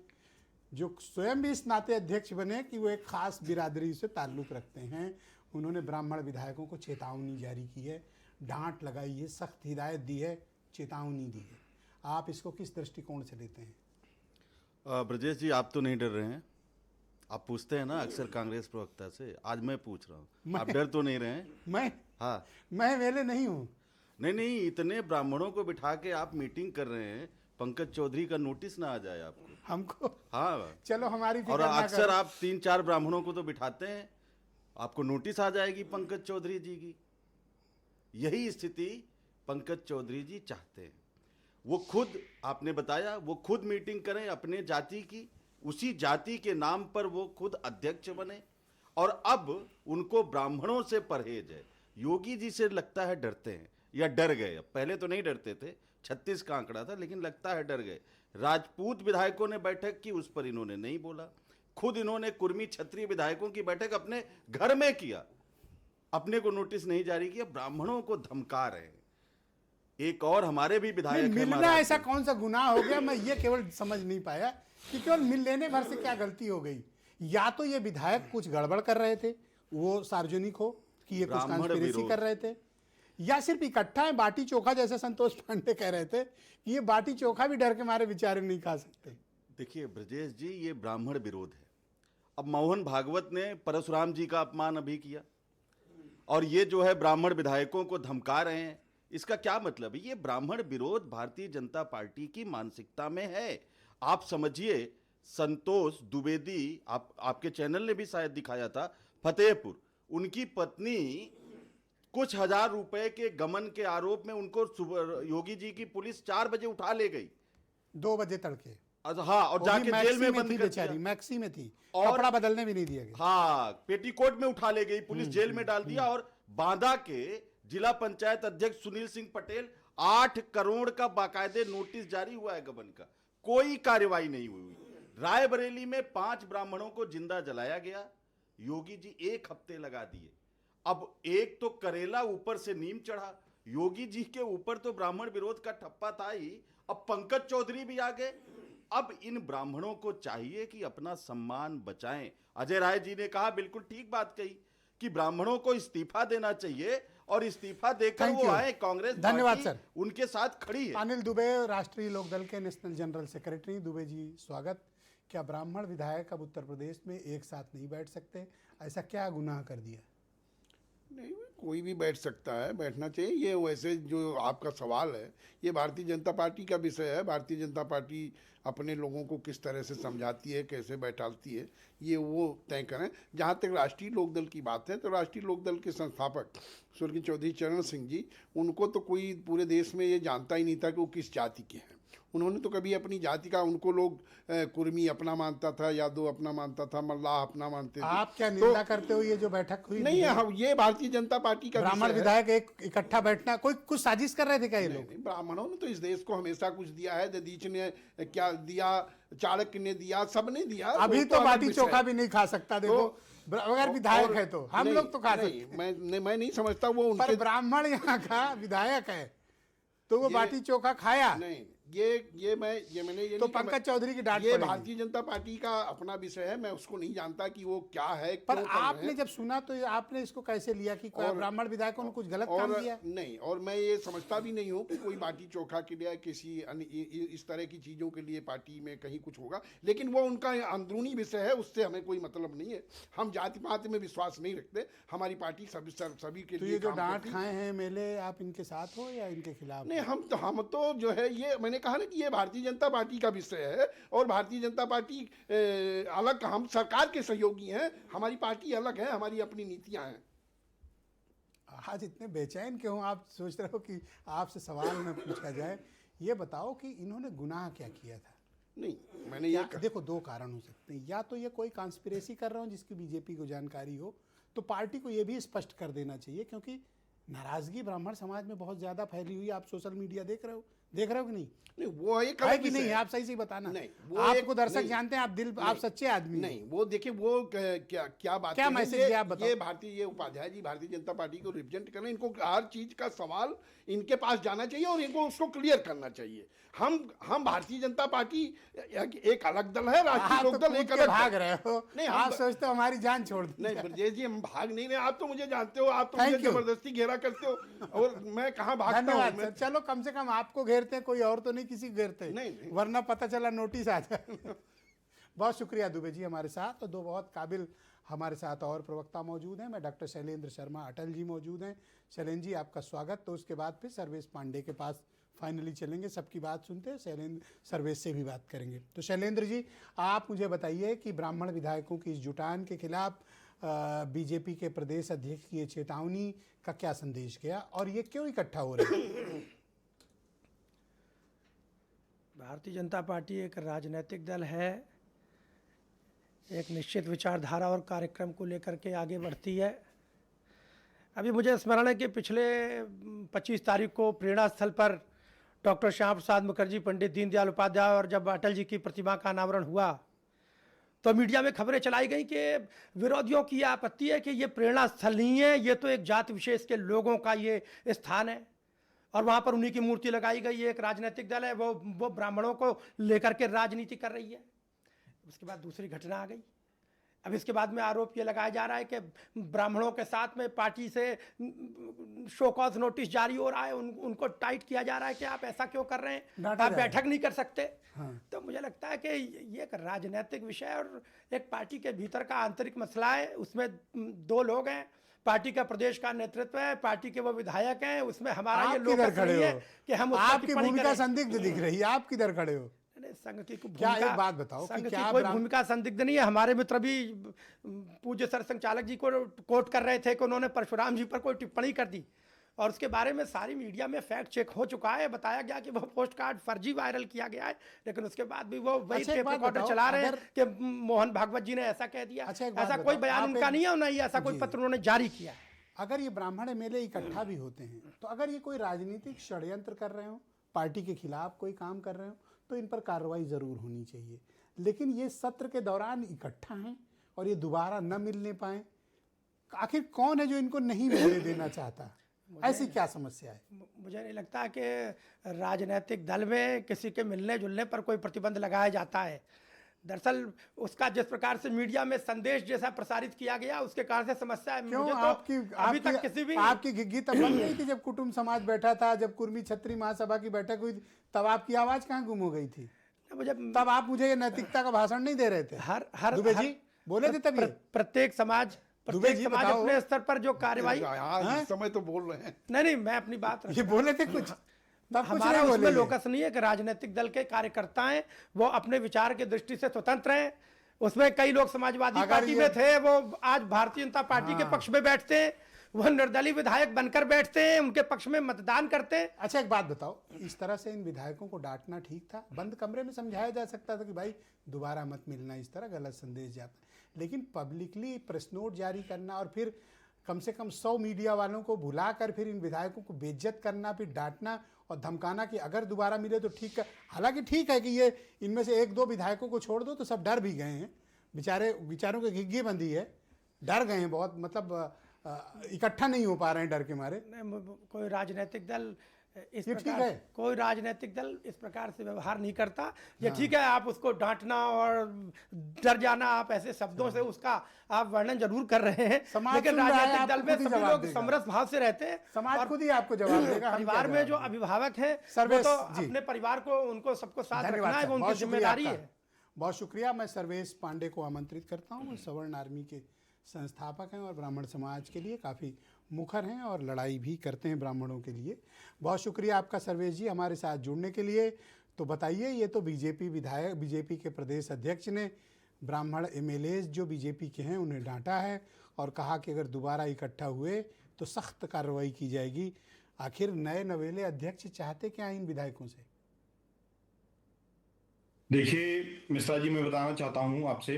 जो स्वयं भी इस नाते अध्यक्ष बने कि वो एक खास बिरादरी से ताल्लुक़ रखते हैं, उन्होंने ब्राह्मण विधायकों को चेतावनी जारी की है, डांट लगाई है, सख्त हिदायत दी है, चेतावनी दी है। आप इसको किस दृष्टिकोण से लेते हैं? ब्रजेश जी, आप तो नहीं डर रहे हैं? आप पूछते हैं ना अक्सर कांग्रेस प्रवक्ता से, आज मैं पूछ रहा हूँ, आप डर तो नहीं रहे हैं? मैं हाँ, मैं वेले नहीं हूँ। नहीं, इतने ब्राह्मणों को बिठा के आप मीटिंग कर रहे हैं, पंकज चौधरी का नोटिस ना आ जाए आपको? हमको हाँ, चलो हमारी और फिक्र ना अक्सर करो। आप 3-4 ब्राह्मणों को तो बिठाते हैं, आपको नोटिस आ जाएगी पंकज चौधरी जी की। यही स्थिति पंकज चौधरी जी चाहते हैं। वो खुद, आपने बताया, वो खुद मीटिंग करें अपने जाति की, उसी जाति के नाम पर वो खुद अध्यक्ष बने, और अब उनको ब्राह्मणों से परहेज है। योगी जी से लगता है डरते हैं या डर गए। पहले तो नहीं डरते थे, 36 का आंकड़ा था, लेकिन लगता है डर गए। राजपूत विधायकों ने बैठक की, उस पर इन्होंने नहीं बोला। खुद इन्होंने कुर्मी क्षत्रिय विधायकों की बैठक अपने घर में किया, अपने को नोटिस नहीं जारी किया, ब्राह्मणों को धमका रहे हैं। एक और हमारे भी विधायक हैं मिलना महाराज ऐसा में। कौन सा गुनाह हो गया, मैं ये केवल समझ नहीं पाया कि केवल मिल लेने भर से क्या गलती हो गई। या तो ये विधायक कुछ गड़बड़ कर रहे थे, वो सार्वजनिक हो कि ये कुछ ब्राह्मण कॉन्स्पिरेसी विरोध। कर रहे थे, या सिर्फ इकट्ठा है बाटी चोखा, जैसे संतोष पांडे कह रहे थे कि ये बाटी चोखा भी डर के मारे बेचारे नहीं खा सकते। देखिए ब्रजेश जी, ये ब्राह्मण विरोध है। अब मोहन भागवत ने परशुराम जी का अपमान अभी किया, और ये जो है ब्राह्मण विधायकों को धमका रहे हैं, इसका क्या मतलब है? ये ब्राह्मण विरोध भारतीय जनता पार्टी की मानसिकता में है। आप समझिए, संतोष द्विवेदी, आपके चैनल ने भी शायद दिखाया था, फतेहपुर, उनकी पत्नी कुछ हजार रुपए के गमन के आरोप में उनको योगी जी की पुलिस 4 बजे उठा ले गई, 2 बजे तड़के। हाँ, और वो जाके भी जेल में मैक्सी बंद थी कर बेचारी, दिया। मैक्सी में थी, और- कपड़ा बदलने भी नहीं दिया गया। हाँ, पेटीकोट में उठा ले गई पुलिस, जेल में डाल दिया। और बांदा के जिला पंचायत अध्यक्ष सुनील सिंह पटेल, 8 करोड़ का बाकायदे नोटिस जारी हुआ है गबन का, कोई कार्रवाई नहीं हुई। रायबरेली में 5 ब्राह्मणों को जिंदा जलाया गया, योगी जी 1 हफ्ते लगा दिए। अब एक तो करेला ऊपर से नीम चढ़ा, योगी जी के ऊपर तो ब्राह्मण विरोध का ठप्पा था ही, अब पंकज चौधरी भी आ गए। अब इन ब्राह्मणों को चाहिए कि अपना सम्मान बचाएं। अजय राय जी ने कहा, बिल्कुल ठीक बात कही, कि ब्राह्मणों को इस्तीफा देना चाहिए और इस्तीफा देकर Thank वो you. आए। कांग्रेस धन्यवाद पार्टी सर। उनके साथ खड़ी है। अनिल दुबे, राष्ट्रीय लोकदल के national general secretary. Dubey ji स्वागत। क्या ब्राह्मण विधायक अब उत्तर प्रदेश में एक साथ नहीं बैठ सकते? ऐसा क्या गुनाह कर दिया? नहीं, कोई भी बैठ सकता है, बैठना चाहिए। ये वैसे जो आपका सवाल है, ये भारतीय जनता पार्टी का विषय है। भारतीय जनता पार्टी अपने लोगों को किस तरह से समझाती है, कैसे बैठाती है, ये वो तय करें। जहाँ तक राष्ट्रीय लोकदल की बात है, तो राष्ट्रीय लोकदल के संस्थापक स्वर्गीय चौधरी चरण सिंह जी, उनको तो कोई पूरे देश में ये जानता ही नहीं था कि वो किस जाति के हैं। उन्होंने तो कभी अपनी जाति का, उनको लोग कुर्मी अपना मानता था, यादव अपना मानता था, मल्लाह अपना मानते थे। आप क्या निंदा करते हो ये जो बैठक हुई? नहीं, हम ये भारतीय जनता पार्टी का ब्राह्मण विषय है। विधायक एक इकट्ठा बैठना, कोई कुछ साजिश कर रहे थे क्या ये लोग? नहीं, ब्राह्मणों ने तो इस देश को हमेशा कुछ दिया है। दधीच ने क्या दिया, चाणक्य ने दिया, सबने दिया। अभी वो तो अलग बाटी विषय चोखा है। भी नहीं खा सकता। देखो, अगर विधायक है तो हम लोग तो खा सकते हैं। मैं नहीं समझता वो पर उनके। ब्राह्मण यहाँ का विधायक है तो वो बाटी चोखा खाया। नहीं, ये मैंने ये तो नहीं कहा। पंकज चौधरी की डांट ये पड़ेगी। भारतीय जनता पार्टी का अपना विषय है, मैं उसको नहीं जानता कि वो क्या है, पर क्यों कर रहे आपने हैं। जब सुना तो आपने इसको कैसे लिया कि कोई और- ब्राह्मण विधायकों ने कुछ गलत और काम किया? नहीं, और मैं ये समझता भी नहीं हूँ कि कोई बाटी चोखा के लिए किसी इस तरह की चीज़ों के लिए पार्टी में कहीं कुछ होगा। लेकिन वो उनका अंदरूनी विषय है, उससे हमें कोई मतलब नहीं है। हम जाति पाति में विश्वास नहीं रखते। हमारी पार्टी सभी के तो लिए ये जो काम डांट करती है। खाए हैं मेले, आप इनके साथ हो या इनके खिलाफ? नहीं, हम तो जो है, ये मैंने कहा ना कि ये भारतीय जनता पार्टी का विषय है, और भारतीय जनता पार्टी अलग, हम सरकार के सहयोगी हैं, हमारी पार्टी अलग है, हमारी अपनी नीतियां हैं। आज इतने बेचैन क्यों? आप सोच रहे हो कि आपसे सवाल न पूछा जाए? ये बताओ कि इन्होंने गुनाह क्या किया था? नहीं, मैंने ये देखो, दो कारण हो सकते हैं। या तो ये कोई कॉन्स्पिरेसी कर रहे हो जिसकी बीजेपी को जानकारी हो, तो पार्टी को ये भी स्पष्ट कर देना चाहिए, क्योंकि नाराजगी ब्राह्मण समाज में बहुत ज्यादा फैली हुई है। आप सोशल मीडिया देख रहे हो कि नहीं? नहीं, वो एक है अलग कि विषय नहीं? है। आप सही से बताना। नहीं, वो आपको एक- दर्शक नहीं, जानते हैं, आप सच्चे आदमी हैं। नहीं, वो देखिए, वो क्या बात क्या मैसेज दिया आप बताओ? ये उपाध्याय जी भारतीय जनता पार्टी को रिप्रेजेंट कर रहे हैं। इनको हर चीज का सवाल इनके पास जाना चाहिए और इनको उसको क्लियर करना चाहिए। हम भारतीय जनता पार्टी एक अलग दल है, राष्ट्रीय आप तो लोकदल कूद एक के अलग भाग दल। रहे हो। नहीं, आप सोचते हो हमारी जान छोड़ दी। नहीं ब्रजेश जी, हम भाग नहीं रहे। आप तो मुझे जानते हो, आप तो Thank मुझे you. जबरदस्ती घेरा करते हो, और मैं कहाँ भागता धन्यवाद हूँ। सर। चलो, कम से कम आपको घेरते हैं, कोई और तो नहीं किसी को घेरते। नहीं। वरना पता चला नोटिस आ जाए। बहुत शुक्रिया दुबे जी हमारे साथ। तो दो बहुत काबिल हमारे साथ और प्रवक्ता मौजूद हैं। मैं डॉक्टर शैलेंद्र शर्मा अटल जी मौजूद हैं। शैलेंद्र जी, आपका स्वागत। तो उसके बाद फिर सर्वेश पांडे के पास फाइनली चलेंगे। सबकी बात सुनते हैं, सर्वेश से भी बात करेंगे। तो शैलेंद्र जी, आप मुझे बताइए कि ब्राह्मण विधायकों की इस जुटान के खिलाफ बीजेपी के प्रदेश अध्यक्ष की ये चेतावनी का क्या संदेश गया, और ये क्यों इकट्ठा हो रहे हैं? भारतीय जनता पार्टी एक राजनीतिक दल है, एक निश्चित विचारधारा और कार्यक्रम को लेकर के आगे बढ़ती है। अभी मुझे स्मरण है कि पिछले 25 तारीख को प्रेरणा स्थल पर डॉक्टर श्यामा प्रसाद मुखर्जी, पंडित दीनदयाल उपाध्याय और जब अटल जी की प्रतिमा का अनावरण हुआ, तो मीडिया में खबरें चलाई गई कि विरोधियों की आपत्ति है कि ये प्रेरणा स्थल नहीं है, ये तो एक जाति विशेष के लोगों का ये स्थान है, और वहाँ पर उन्हीं की मूर्ति लगाई गई है। एक राजनीतिक दल है, वो ब्राह्मणों को लेकर के राजनीति कर रही है। उसके बाद दूसरी घटना आ गई। अब इसके बाद में आरोप ये लगाया जा रहा है कि ब्राह्मणों के साथ में पार्टी से शो कॉज नोटिस जारी हो रहा है, उनको टाइट किया जा रहा है कि आप ऐसा क्यों कर रहे हैं, डांटा आप जा रहा है। बैठक नहीं कर सकते। हाँ। तो मुझे लगता है कि ये एक राजनीतिक विषय है और एक पार्टी के भीतर का आंतरिक मसला है। उसमें दो लोग हैं, पार्टी का प्रदेश का नेतृत्व है, पार्टी के वो विधायक हैं, उसमें हमारा ये आप लोग किधर खड़े है हो? कि हम उस पर आपकी टिप्पणी भूमिका करें। संदिग्ध दिख रही है। आप किधर खड़े हो? नहीं, संघ की कोई क्या भूमिका- एक बात बताओ कि संघ की क्या कोई भूमिका संदिग्ध नहीं है। हमारे मित्र भी पूज्य सर संचालक जी को कोट कर रहे थे कि उन्होंने परशुराम जी पर कोई टिप्पणी कर दी, और उसके बारे में सारी मीडिया में फैक्ट चेक हो चुका है। बताया गया कि वो पोस्ट कार्ड फर्जी वायरल किया गया है, लेकिन उसके बाद भी वो वही अच्छा, एक टेप बात रिकॉर्डर बताओ, चला रहे हैं अगर- कि मोहन भागवत जी ने ऐसा कह दिया। अच्छा, एक बात ऐसा कोई बताओ, बयान आप उनका एक- नहीं है, और नहीं ऐसा कोई जी। पत्र उन्होंने जारी किया है। अगर ये ब्राह्मण एमएलए इकट्ठा भी होते हैं, तो अगर ये कोई राजनीतिक षड्यंत्र कर रहे हो, पार्टी के खिलाफ कोई काम कर रहे हो, तो इन पर कार्रवाई जरूर होनी चाहिए। लेकिन ये सत्र के दौरान इकट्ठा हैं, और ये दोबारा न मिलने पाए? आखिर कौन है जो इनको नहीं मिलने देना चाहता? ऐसी क्या समस्या है? मुझे नहीं लगता कि राजनीतिक दल में किसी के मिलने जुलने पर कोई प्रतिबंध लगाया जाता है। दरअसल उसका जिस प्रकार से मीडिया में संदेश जैसा प्रसारित किया गया, उसके कारण से समस्या है। क्यों? मुझे तो अभी तक किसी भी आपकी घिग्गी तब बन गई थी जब कुटुंब समाज बैठा था, जब कुर्मी छत्री महासभा की बैठक हुई थी, तब आपकी आवाज कहाँ गुम हो गई थी? मुझे तब आप मुझे ये नैतिकता का भाषण नहीं दे रहे थे। दुबे जी बोले थे तभी। प्रत्येक समाज अपने स्तर पर जो कार्यवाही इस समय तो बोल रहे हैं। नहीं, मैं अपनी बात ये बोले थे कुछ, तब कुछ हमारा नहीं उसमें बोले। लोकस नहीं है कि राजनीतिक दल के कार्यकर्ता हैं, वो अपने विचार की दृष्टि से स्वतंत्र हैं। उसमें कई लोग समाजवादी पार्टी में थे, वो आज भारतीय जनता पार्टी के पक्ष में बैठते हैं, वो निर्दलीय विधायक बनकर बैठते हैं, उनके पक्ष में मतदान करते हैं। अच्छा एक बात बताओ, इस तरह से इन विधायकों को डांटना ठीक था? बंद कमरे में समझाया जा सकता था कि भाई दोबारा मत मिलना, इस तरह गलत संदेश जाता। लेकिन पब्लिकली प्रेस नोट जारी करना और फिर कम से कम 100 मीडिया वालों को बुलाकर फिर इन विधायकों को बेइज्जत करना, फिर डांटना और धमकाना कि अगर दोबारा मिले तो ठीक है। हालांकि ठीक है कि ये इनमें से 1-2 विधायकों को छोड़ दो तो सब डर भी गए हैं, विचारों की घिग्गी बंदी है, डर गए हैं बहुत, मतलब इकट्ठा नहीं हो पा रहे हैं डर के मारे। कोई राजनीतिक दल इस ठीक प्रकार है। कोई राजनीतिक दल इस प्रकार से व्यवहार नहीं करता। ये ठीक है, आप उसको डांटना और डर जाना, आप ऐसे शब्दों से उसका आप वर्णन जरूर कर रहे हैं, लेकिन राजनीतिक दल में सभी लोग समरस भाव से रहते हैं। समाज खुद ही आपको जवाब देगा। परिवार में जो अभिभावक हैं वो तो अपने परिवार को, उनको सबको साथ रखना है, वो उनकी जिम्मेदारी है। बहुत शुक्रिया। मैं सर्वेश पांडे को आमंत्रित करता हूँ। सवर्ण आर्मी के संस्थापक हैं और ब्राह्मण समाज के लिए काफ़ी मुखर हैं और लड़ाई भी करते हैं ब्राह्मणों के लिए। बहुत शुक्रिया आपका सर्वेश जी हमारे साथ जुड़ने के लिए। तो बताइए, ये तो बीजेपी के प्रदेश अध्यक्ष ने ब्राह्मण एमएलएज जो बीजेपी के हैं उन्हें डांटा है और कहा कि अगर दोबारा इकट्ठा हुए तो सख्त कार्रवाई की जाएगी। आखिर नए नवेले अध्यक्ष चाहते क्या इन विधायकों से? देखिए मिश्रा जी, मैं बताना चाहता हूं आपसे,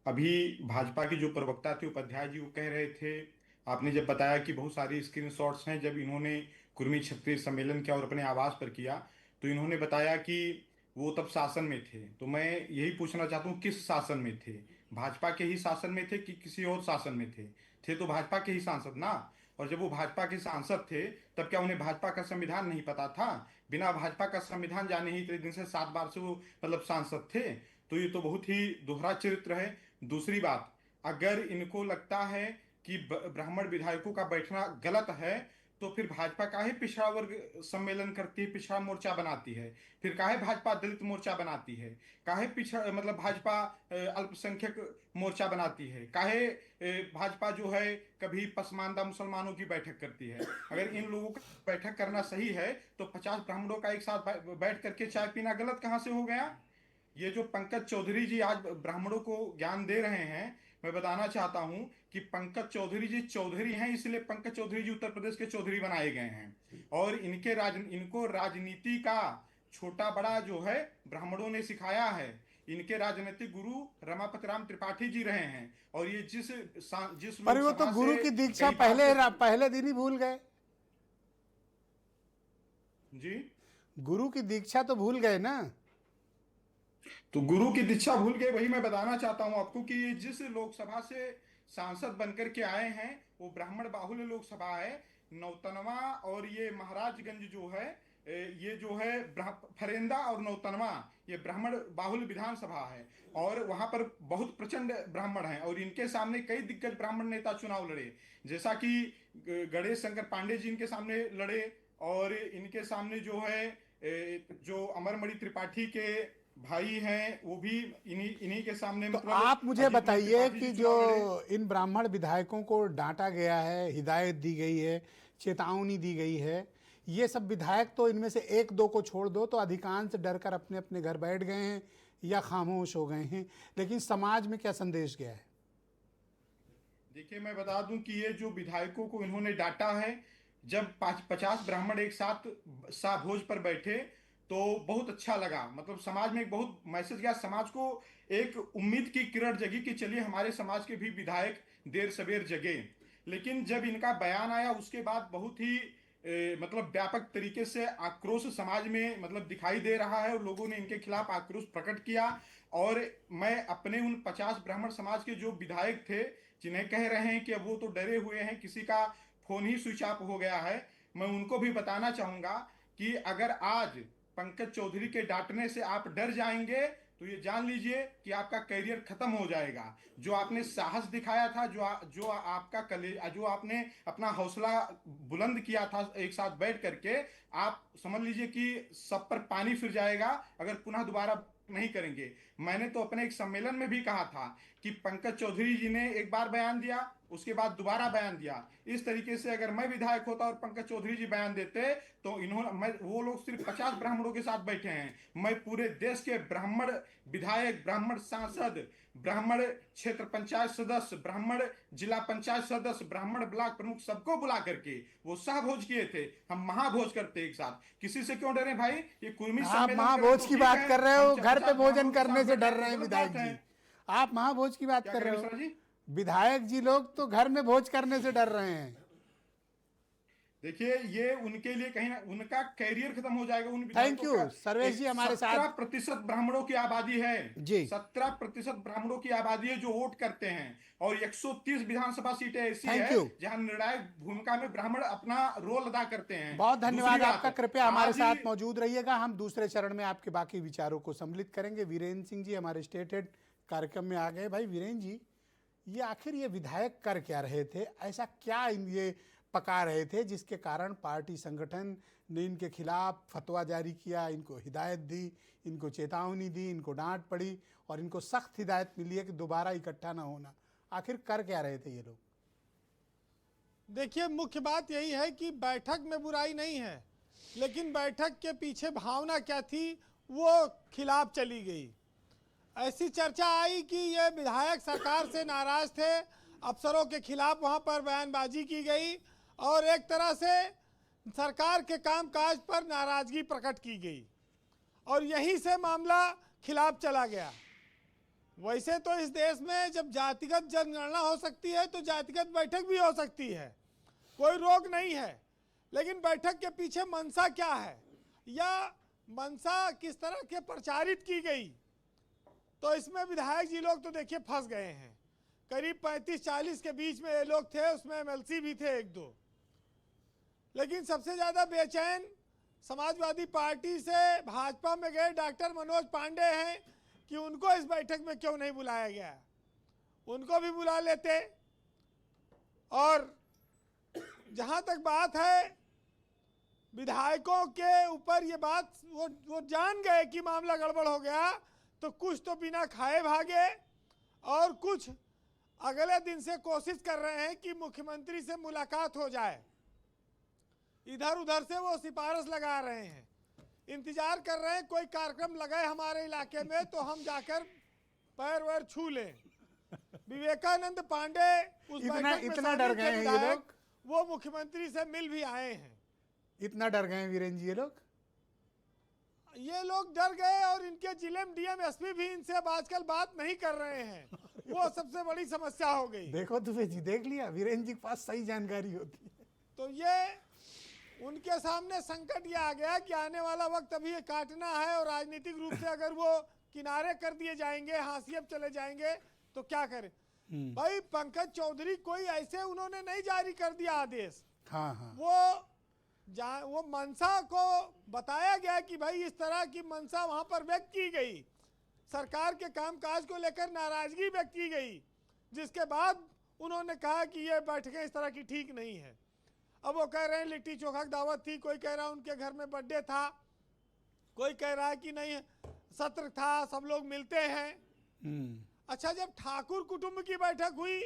अभी भाजपा के जो प्रवक्ता थे उपाध्याय जी, वो कह रहे थे, आपने जब बताया कि बहुत सारी स्क्रीनशॉट्स हैं जब इन्होंने कुर्मी क्षत्रिय सम्मेलन किया और अपने आवास पर किया, तो इन्होंने बताया कि वो तब शासन में थे। तो मैं यही पूछना चाहता हूँ, किस शासन में थे? भाजपा के ही शासन में थे कि किसी और शासन में थे तो भाजपा के ही सांसद ना। और जब वो भाजपा के सांसद थे तब क्या उन्हें भाजपा का संविधान नहीं पता था? बिना भाजपा का संविधान जाने ही इतने दिन से 7 बार से वो मतलब सांसद थे। तो ये तो बहुत ही दोहरा चरित्र है। दूसरी बात, अगर इनको लगता है कि ब्राह्मण विधायकों का बैठना गलत है तो फिर भाजपा काहे पिछड़ा वर्ग सम्मेलन करती है, पिछड़ा मोर्चा बनाती है? फिर काहे भाजपा दलित मोर्चा बनाती है? काहे पिछड़ा मतलब भाजपा अल्पसंख्यक मोर्चा बनाती है? काहे भाजपा जो है कभी पसमानदा मुसलमानों की बैठक करती है? अगर इन लोगों का बैठक करना सही है तो 50 ब्राह्मणों का एक साथ बैठ करके चाय पीना गलत कहाँ से हो गया? ये जो पंकज चौधरी जी आज ब्राह्मणों को ज्ञान दे रहे हैं, मैं बताना चाहता हूं कि पंकज चौधरी जी चौधरी हैं, इसलिए पंकज चौधरी जी उत्तर प्रदेश के चौधरी बनाए गए हैं। और इनको राजनीति का छोटा बड़ा जो है ब्राह्मणों ने सिखाया है। इनके राजनीतिक गुरु रमापति राम त्रिपाठी जी रहे हैं। और ये जिस पर वो तो गुरु की दीक्षा पहले दिन ही भूल गए जी। गुरु की दीक्षा तो भूल गए ना। तो गुरु की दीक्षा भूल गए, वही मैं बताना चाहता हूं आपको कि ये जिस लोकसभा से सांसद बनकर के आए हैं वो ब्राह्मण बाहुल्य लोकसभा है। नौतनवा और ये महाराजगंज जो है, ये जो है फरेंदा और नौतनवा, ये ब्राह्मण बाहुल्य विधानसभा है और वहां पर बहुत प्रचंड ब्राह्मण हैं। और इनके सामने कई दिग्गज ब्राह्मण नेता चुनाव लड़े, जैसा कि गणेश शंकर पांडे जी इनके सामने लड़े और इनके सामने जो है जो अमरमणि त्रिपाठी के भाई हैं वो भी इन्हीं के सामने। तो आप मुझे बताइए कि जो इन ब्राह्मण विधायकों को डांटा गया है, हिदायत दी गई है, चेतावनी दी गई है, ये सब विधायक तो इनमें से 1-2 को छोड़ दो तो अधिकांश डरकर अपने अपने घर बैठ गए हैं या खामोश हो गए हैं। लेकिन समाज में क्या संदेश गया है? देखिए मैं बता दूं कि ये जो विधायकों को इन्होंने डांटा है, जब 50 ब्राह्मण एक साथ भोज पर बैठे तो बहुत अच्छा लगा। मतलब समाज में एक बहुत मैसेज गया, समाज को एक उम्मीद की किरण जगी कि चलिए हमारे समाज के भी विधायक देर सवेर जगे। लेकिन जब इनका बयान आया उसके बाद बहुत ही मतलब व्यापक तरीके से आक्रोश समाज में मतलब दिखाई दे रहा है और लोगों ने इनके खिलाफ आक्रोश प्रकट किया। और मैं अपने उन 50 ब्राह्मण समाज के जो विधायक थे जिन्हें कह रहे हैं कि अब वो तो डरे हुए हैं, किसी का फोन ही स्विच ऑफ हो गया है, मैं उनको भी बताना चाहूंगा कि अगर आज पंकज चौधरी के डांटने से आप डर जाएंगे तो ये जान लीजिए कि आपका करियर खत्म हो जाएगा। जो आपने साहस दिखाया था, जो आपने अपना हौसला बुलंद किया था एक साथ बैठ करके, आप समझ लीजिए कि सब पर पानी फिर जाएगा अगर पुनः दोबारा नहीं करेंगे। मैंने तो अपने एक सम्मेलन में भी कहा था कि पंकज चौधरी जी ने एक बार बयान दिया, उसके बाद दोबारा बयान दिया। इस तरीके से अगर मैं विधायक होता और पंकज चौधरी जी बयान देते तो वो लोग सिर्फ 50 ब्राह्मणों के साथ बैठे हैं, मैं पूरे देश के ब्राह्मण विधायक, ब्राह्मण सांसद, ब्राह्मण क्षेत्र पंचायत सदस्य, ब्राह्मण जिला पंचायत सदस्य, ब्राह्मण ब्लॉक प्रमुख सबको बुला करके वो सहभोज किए थे। हम महाभोज करते एक साथ, किसी से क्यों डरे भाई? ये कुर्मी आप महाभोज की बात कर रहे हो, घर पे भोजन करने से डर रहे हैं विधायक जी। आप महाभोज की बात कर रहे हो, विधायक जी लोग तो घर में भोज करने से डर रहे हैं। देखिए ये उनके लिए कहीं ना उनका कैरियर खत्म हो जाएगा। थैंक यू सर्वेश जी, हमारे साथ 17% ब्राह्मणों की आबादी है जी, 17% ब्राह्मणों की आबादी है जो वोट करते हैं और 130 विधानसभा सीटें ऐसी है जहां निर्णायक भूमिका में ब्राह्मण अपना रोल अदा करते हैं। बहुत धन्यवाद आपका, कृपया हमारे साथ मौजूद रहिएगा। हम दूसरे चरण में आपके बाकी विचारों को सम्मिलित करेंगे। वीरेंद्र सिंह जी हमारे स्टेट हेड कार्यक्रम में आ गए। भाई वीरेंद्र जी, ये आखिर ये विधायक कर क्या रहे थे? ऐसा क्या ये पका रहे थे जिसके कारण पार्टी संगठन ने इनके खिलाफ फतवा जारी किया, इनको हिदायत दी, इनको चेतावनी दी, इनको डांट पड़ी और इनको सख्त हिदायत मिली है कि दोबारा इकट्ठा ना होना? आखिर कर क्या रहे थे ये लोग? देखिए, मुख्य बात यही है कि बैठक में बुराई नहीं है, लेकिन बैठक के पीछे भावना क्या थी वो खिलाफ चली गई। ऐसी चर्चा आई कि ये विधायक सरकार से नाराज थे, अफसरों के खिलाफ वहाँ पर बयानबाजी की गई और एक तरह से सरकार के कामकाज पर नाराजगी प्रकट की गई और यहीं से मामला खिलाफ चला गया। वैसे तो इस देश में जब जातिगत जनगणना हो सकती है तो जातिगत बैठक भी हो सकती है, कोई रोक नहीं है, लेकिन बैठक के पीछे मंशा क्या है या मंशा किस तरह के प्रचारित की गई, तो इसमें विधायक जी लोग तो देखिए फंस गए हैं। करीब 35-40 के बीच में ये लोग थे, उसमें एमएलसी भी थे 1-2। लेकिन सबसे ज़्यादा बेचैन समाजवादी पार्टी से भाजपा में गए डॉक्टर मनोज पांडे हैं कि उनको इस बैठक में क्यों नहीं बुलाया गया, उनको भी बुला लेते। और जहाँ तक बात है विधायकों के ऊपर ये बात वो जान गए कि मामला गड़बड़ हो गया, तो कुछ तो बिना खाए भागे और कुछ अगले दिन से कोशिश कर रहे हैं कि मुख्यमंत्री से मुलाकात हो जाए। इधर उधर से वो सिफारिश लगा रहे हैं, इंतजार कर रहे हैं कोई कार्यक्रम लगाए हमारे इलाके में तो हम जाकर पैर वैर छू लें। विवेकानंद पांडे उस इतना डर गए हैं ये लोग, वो मुख्यमंत्री से मिल भी आए हैं। इतना डर गए हैं वीरेंद्र जी ये लोग डर गए और इनके जिले में डीएम एसपी भी इनसे अब आजकल बात नहीं कर रहे हैं, वो सबसे बड़ी समस्या हो गई। देखो दुबे जी, देख लिया, वीरेंद्र जी के पास सही जानकारी होती है। तो ये उनके सामने संकट ये आ गया कि आने वाला वक्त अभी काटना है और राजनीतिक रूप से अगर वो किनारे कर दिए जाएंगे, हाशिए चले जाएंगे तो क्या करें। भाई पंकज चौधरी कोई ऐसे उन्होंने नहीं जारी कर दिया आदेश, हाँ। वो मंशा को बताया गया कि भाई इस तरह की मंशा वहां पर व्यक्त की गई, सरकार के कामकाज को लेकर नाराजगी व्यक्त की गई, जिसके बाद उन्होंने कहा कि ये बैठकें इस तरह की ठीक नहीं है। अब वो कह रहे हैं लिट्टी चोखा की दावत थी, कोई कह रहा है उनके घर में बर्थडे था, कोई कह रहा है कि नहीं सत्र था, सब लोग मिलते हैं। अच्छा, जब ठाकुर कुटुंब की बैठक हुई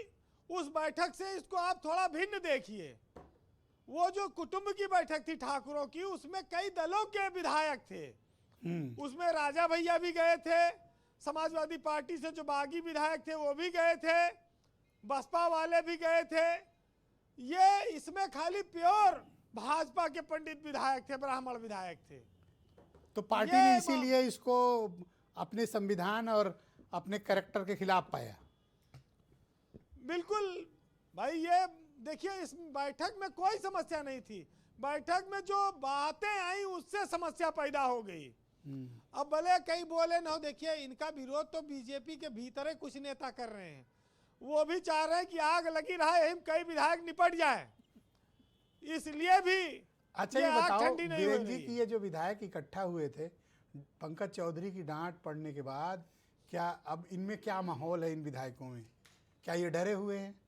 उस बैठक से इसको आप थोड़ा भिन्न देखिए। वो जो कुटुंब की बैठक थी ठाकुरों की, उसमें कई दलों के विधायक थे, उसमें राजा भैया भी गए थे, समाजवादी पार्टी से जो बागी विधायक थे वो भी गए थे, बसपा वाले भी गए थे। ये इसमें खाली प्योर भाजपा के पंडित विधायक थे, ब्राह्मण विधायक थे। तो पार्टी ने इसीलिए इसको अपने संविधान और अपने कैरेक्टर के खिलाफ पाया। बिल्कुल भाई, ये देखिए इस बैठक में कोई समस्या नहीं थी। बैठक में जो बातें आई उससे समस्या पैदा हो गई। अब भले कई बोले ना हो, देखिए इनका विरोध तो बीजेपी के भीतर कुछ नेता कर रहे हैं, वो भी चाह रहे हैं कि आग लगी रहा, कई विधायक निपट जाए, इसलिए भी अच्छा ये आग बताओ ठंडी नहीं हो वीरेन जी रही। की ये जो विधायक इकट्ठा हुए थे पंकज चौधरी की डांट पड़ने के बाद, क्या अब इनमें क्या माहौल है इन विधायकों में? क्या ये डरे हुए हैं?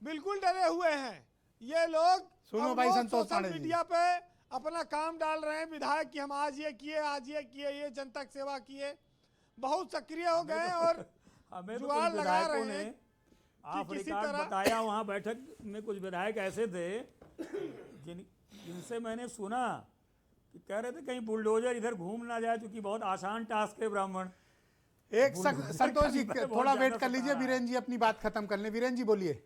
बिल्कुल डरे हुए हैं ये लोग। सुनो अब भाई वो संतोष सोशल पांडे जी। मीडिया पे अपना काम डाल रहे हैं, विधायक की हम आज ये किए, आज ये किए, ये जनता की सेवा किए, बहुत सक्रिय हो गए और हमें तो जुआर कुछ लगा विधायकों रहे ने हैं ऑफ किसी रिकॉर्ड तरह- बताया, वहाँ बैठक में कुछ विधायक ऐसे थे जिनसे मैंने सुना कि कह रहे थे कहीं बुलडोजर इधर घूम ना जाए, क्योंकि बहुत आसान टास्क है ब्राह्मण। एक संतोष जी बहुत थोड़ा ज्यादा वेट कर लीजिए, सता रहा है। वीरेन जी अपनी बात खत्म कर लें। वीरेन जी बोलिए।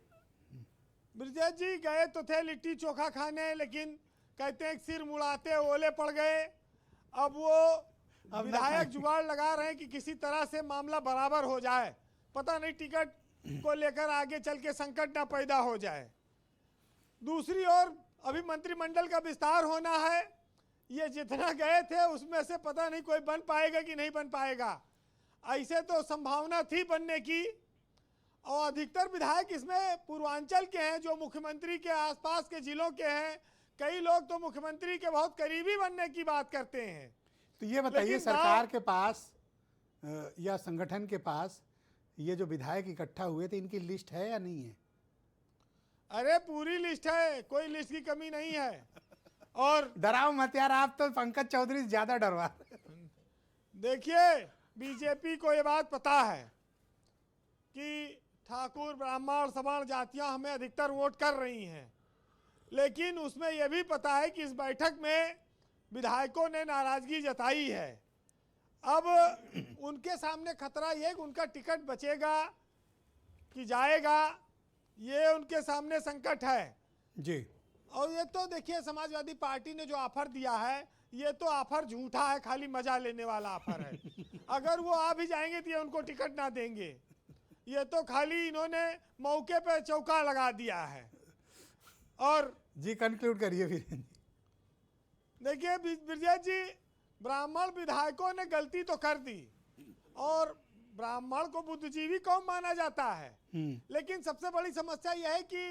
ब्रजेश जी गए तो थे लिट्टी चोखा खाने, लेकिन कहते हैं कि सिर मुड़ाते ओले पड़ गए। अब वो अब ना विधायक खाएं। जुगाड़ लगा रहे हैं कि किसी तरह से मामला बराबर हो जाए, पता नहीं टिकट को लेकर आगे चल के संकट ना पैदा हो जाए। दूसरी ओर अभी मंत्रिमंडल का विस्तार होना है, ये जितना गए थे उसमें से पता नहीं कोई बन पाएगा कि नहीं बन पाएगा। ऐसे तो संभावना थी बनने की, और अधिकतर विधायक इसमें पूर्वांचल के हैं, जो मुख्यमंत्री के आसपास के जिलों के हैं। कई लोग तो मुख्यमंत्री के बहुत करीबी बनने की बात करते हैं। तो ये बताइए लेकिन सरकार के पास या संगठन के पास ये जो विधायक इकट्ठा हुए थे इनकी लिस्ट है या नहीं है? अरे पूरी लिस्ट है, कोई लिस्ट की कमी नहीं है। और डराओ मत यार, आप तो पंकज चौधरी से ज्यादा डरवा रहे हैं। देखिए बीजेपी को ये बात पता है कि ठाकुर ब्राह्मण सवर्ण जातियां हमें अधिकतर वोट कर रही हैं, लेकिन उसमें यह भी पता है कि इस बैठक में विधायकों ने नाराजगी जताई है। अब उनके सामने खतरा ये कि उनका टिकट बचेगा कि जाएगा, ये उनके सामने संकट है जी। और ये तो देखिए समाजवादी पार्टी ने जो ऑफर दिया है, ये तो ऑफर झूठा है, खाली मजा लेने वाला ऑफर है। अगर वो आ भी जाएंगे तो ये उनको टिकट ना देंगे, ये तो खाली इन्होंने मौके पे चौका लगा दिया है। और जी कंक्लूड करिए वीरेन जी। देखिए ब्रजेश जी, ब्राह्मण विधायकों ने गलती तो कर दी, और ब्राह्मण को बुद्धिजीवी कौन माना जाता है, लेकिन सबसे बड़ी समस्या यह है कि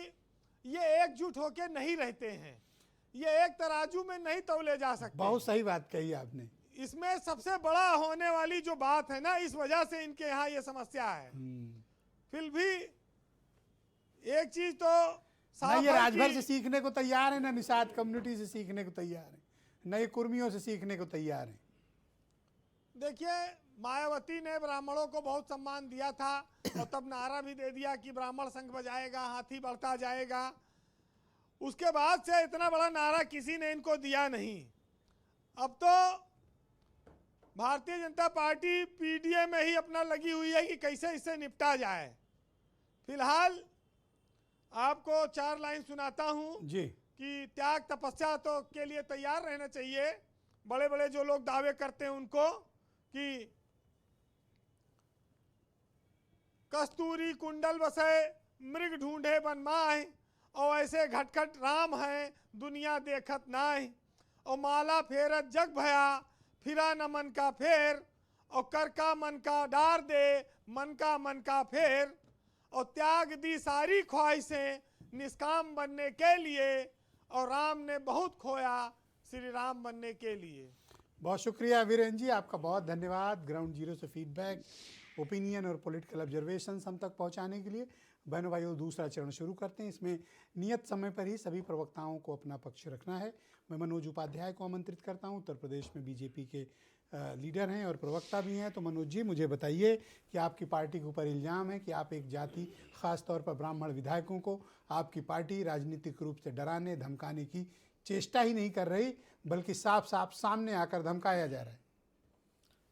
ये एकजुट होकर नहीं रहते हैं, ये एक तराजू में नहीं तौले जा सकते। बहुत सही बात कही आपने। इसमें सबसे बड़ा होने वाली जो बात है ना, इस वजह से इनके यहाँ ये समस्या है। फिर भी एक चीज तो ना साफ ये है राजभर कि- से सीखने को तैयार है, ना निषाद कम्युनिटी से सीखने को तैयार है, ना ये कुर्मियों से सीखने को तैयार है। देखिए मायावती ने ब्राह्मणों को बहुत सम्मान दिया था, और तब नारा भी दे दिया कि ब्राह्मण संघ बजाएगा, हाथी बढ़ता जाएगा। उसके बाद से इतना बड़ा नारा किसी ने इनको दिया नहीं। अब तो भारतीय जनता पार्टी पीडीए में ही अपना लगी हुई है कि कैसे इससे निपटा जाए। फिलहाल आपको 4 लाइन सुनाता हूं जी। कि त्याग तपस्या तो के लिए तैयार रहना चाहिए। बड़े बड़े जो लोग दावे करते हैं उनको कि कस्तूरी कुंडल बसे मृग ढूंढे बन माय, और ऐसे घटखट राम है दुनिया देखत नाय, और माला फेरत जग भया फिरा न मन का फेर, और कर का मन का डार दे मन का फेर, और त्याग दी सारी ख्वाहिशें निष्काम बनने के लिए, और राम ने बहुत खोया श्री राम बनने के लिए। बहुत शुक्रिया वीरेन जी, आपका बहुत धन्यवाद ग्राउंड जीरो से फीडबैक, ओपिनियन और पॉलिटिकल ऑब्जर्वेशन हम तक पहुंचाने के लिए। बहनों भाइयों, दूसरा चरण शुरू करते हैं। इसमें नियत समय पर ही सभी प्रवक्ताओं को अपना पक्ष रखना है। मैं मनोज उपाध्याय को आमंत्रित करता हूं। उत्तर प्रदेश में बीजेपी के लीडर हैं और प्रवक्ता भी हैं। तो मनोज जी, मुझे बताइए कि आपकी पार्टी के ऊपर इल्ज़ाम है कि आप एक जाति, ख़ास तौर पर ब्राह्मण विधायकों को आपकी पार्टी राजनीतिक रूप से डराने धमकाने की चेष्टा ही नहीं कर रही, बल्कि साफ साफ सामने आकर धमकाया जा रहा है।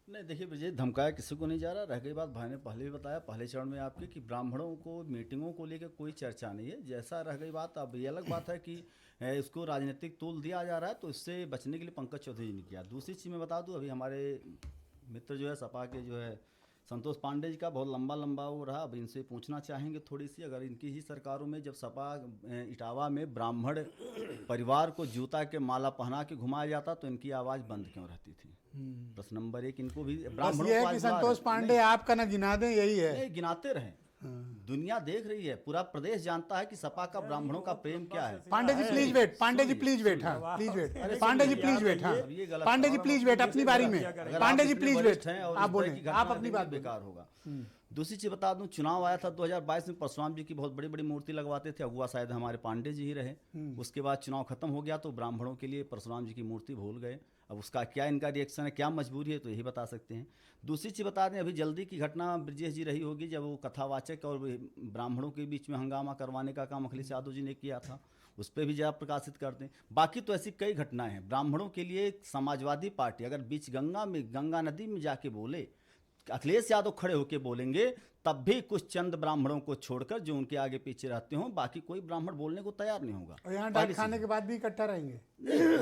नहीं देखिए विजय, धमकाया किसी को नहीं जा रहा। रह गई बात, भाई ने पहले भी बताया पहले चरण में आपके कि ब्राह्मणों को मीटिंगों को लेकर कोई चर्चा नहीं है। जैसा रह गई बात, अब ये अलग बात है कि इसको राजनीतिक तूल दिया जा रहा है, तो इससे बचने के लिए पंकज चौधरी ने किया। दूसरी चीज़ मैं बता दूं, अभी हमारे मित्र जो है सपा के जो है संतोष पांडे जी का बहुत लंबा लंबा वो रहा। अब इनसे पूछना चाहेंगे थोड़ी सी, अगर इनकी ही सरकारों में जब सपा इटावा में ब्राह्मण परिवार को जूता के माला पहना के घुमाया जाता तो इनकी आवाज़ बंद क्यों रहती थी? प्रश्न नंबर 1 इनको भी बस ब्राह्मणों ये को है कि आज बार संतोष है। पांडे आपका ना गिना दें, यही है। नहीं, गिनाते रहे। दुनिया देख रही है, पूरा प्रदेश जानता है कि सपा का ब्राह्मणों का प्रेम क्या है। Pandey ji please wait, Pandey ji please wait, हाँ please wait, Pandey ji please wait, हाँ पांडे जी प्लीज वेट अपनी बारी में, पांडे जी प्लीज वेट, आप बोलें, आप अपनी बात बेकार होगा। दूसरी चीज बता दूं, चुनाव आया था 2022 में, परशुराम जी की बहुत बड़ी बड़ी मूर्ति लगवाते थे, अगुआ शायद हमारे पांडे जी ही रहे। उसके बाद चुनाव खत्म हो गया तो ब्राह्मणों के लिए परशुराम जी की मूर्ति भूल गए। अब उसका क्या इनका रिएक्शन है, क्या मजबूरी है, तो यही बता सकते हैं। दूसरी चीज़ बता दें, अभी जल्दी की घटना ब्रजेश जी रही होगी जब वो कथावाचक और ब्राह्मणों के बीच में हंगामा करवाने का काम अखिलेश यादव जी ने किया था, उस पर भी जरा प्रकाशित कर दें। बाकी तो ऐसी कई घटनाएं हैं। ब्राह्मणों के लिए समाजवादी पार्टी अगर बीच गंगा नदी में जाके बोले, अखिलेश यादव खड़े होकर बोलेंगे, तब भी कुछ चंद ब्राह्मणों को छोड़कर जो उनके आगे पीछे रहते हों, बाकी कोई ब्राह्मण बोलने को तैयार नहीं होगा। और यहाँ डांट खाने के बाद भी इकट्ठा रहेंगे।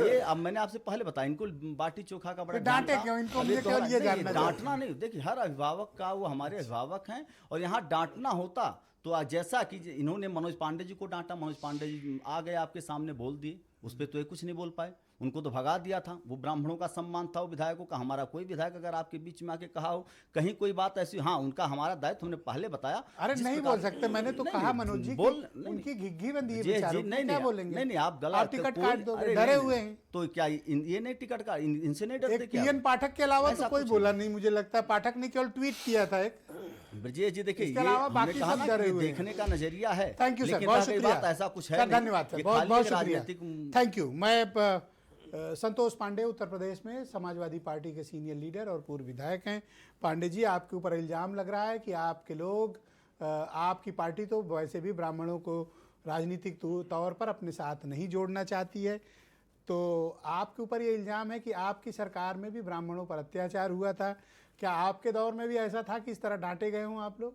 ये अब मैंने आपसे पहले बताया, इनको बाटी चोखा का बड़ा डांटे क्यों इनको? मुझे केवल ये जानना है। डांटना नहीं, देखिए हर अभिभावक का, वो हमारे अभिभावक हैं, और यहाँ डांटना होता तो आज जैसा कि इन्होंने मनोज पांडे जी को डांटा, मनोज पांडे जी आ गए आपके सामने बोल दिए, उस पर तो ये कुछ नहीं बोल पाए, उनको तो भगा दिया था। वो ब्राह्मणों का सम्मान था, वो विधायकों का। हमारा कोई विधायक अगर आपके बीच में आके कहा हो कहीं कोई बात ऐसी, हाँ उनका हमारा दायित्व हमने पहले बताया। अरे नहीं बोल सकते, मैंने तो कहा मनोज जी उनकी घिग्घी बंदी है बेचारों की, क्या बोलेंगे? नहीं आप गलत टिकट काट दोगे, डरे हुए हैं तो क्या ये नहीं टिकट का इनसे नहीं डरते क्या? पीएन पाठक के अलावा तो कोई बोला नहीं, मुझे लगता है पाठक ने केवल ट्वीट किया था एक। ब्रजेश जी देखिए, इसके अलावा बाकी सब डरे हुए हैं। देखने का नजरिया है। थैंक यू सर, बहुत शुक्रिया। ऐसा कुछ है, धन्यवाद सर, बहुत बहुत शुक्रिया, थैंक यू। मैं संतोष पांडे उत्तर प्रदेश में समाजवादी पार्टी के सीनियर लीडर और पूर्व विधायक हैं। पांडे जी, आपके ऊपर इल्ज़ाम लग रहा है कि आपके लोग, आपकी पार्टी तो वैसे भी ब्राह्मणों को राजनीतिक तौर पर अपने साथ नहीं जोड़ना चाहती है, तो आपके ऊपर ये इल्ज़ाम है कि आपकी सरकार में भी ब्राह्मणों पर अत्याचार हुआ था। क्या आपके दौर में भी ऐसा था कि इस तरह डांटे गए हों आप लोग?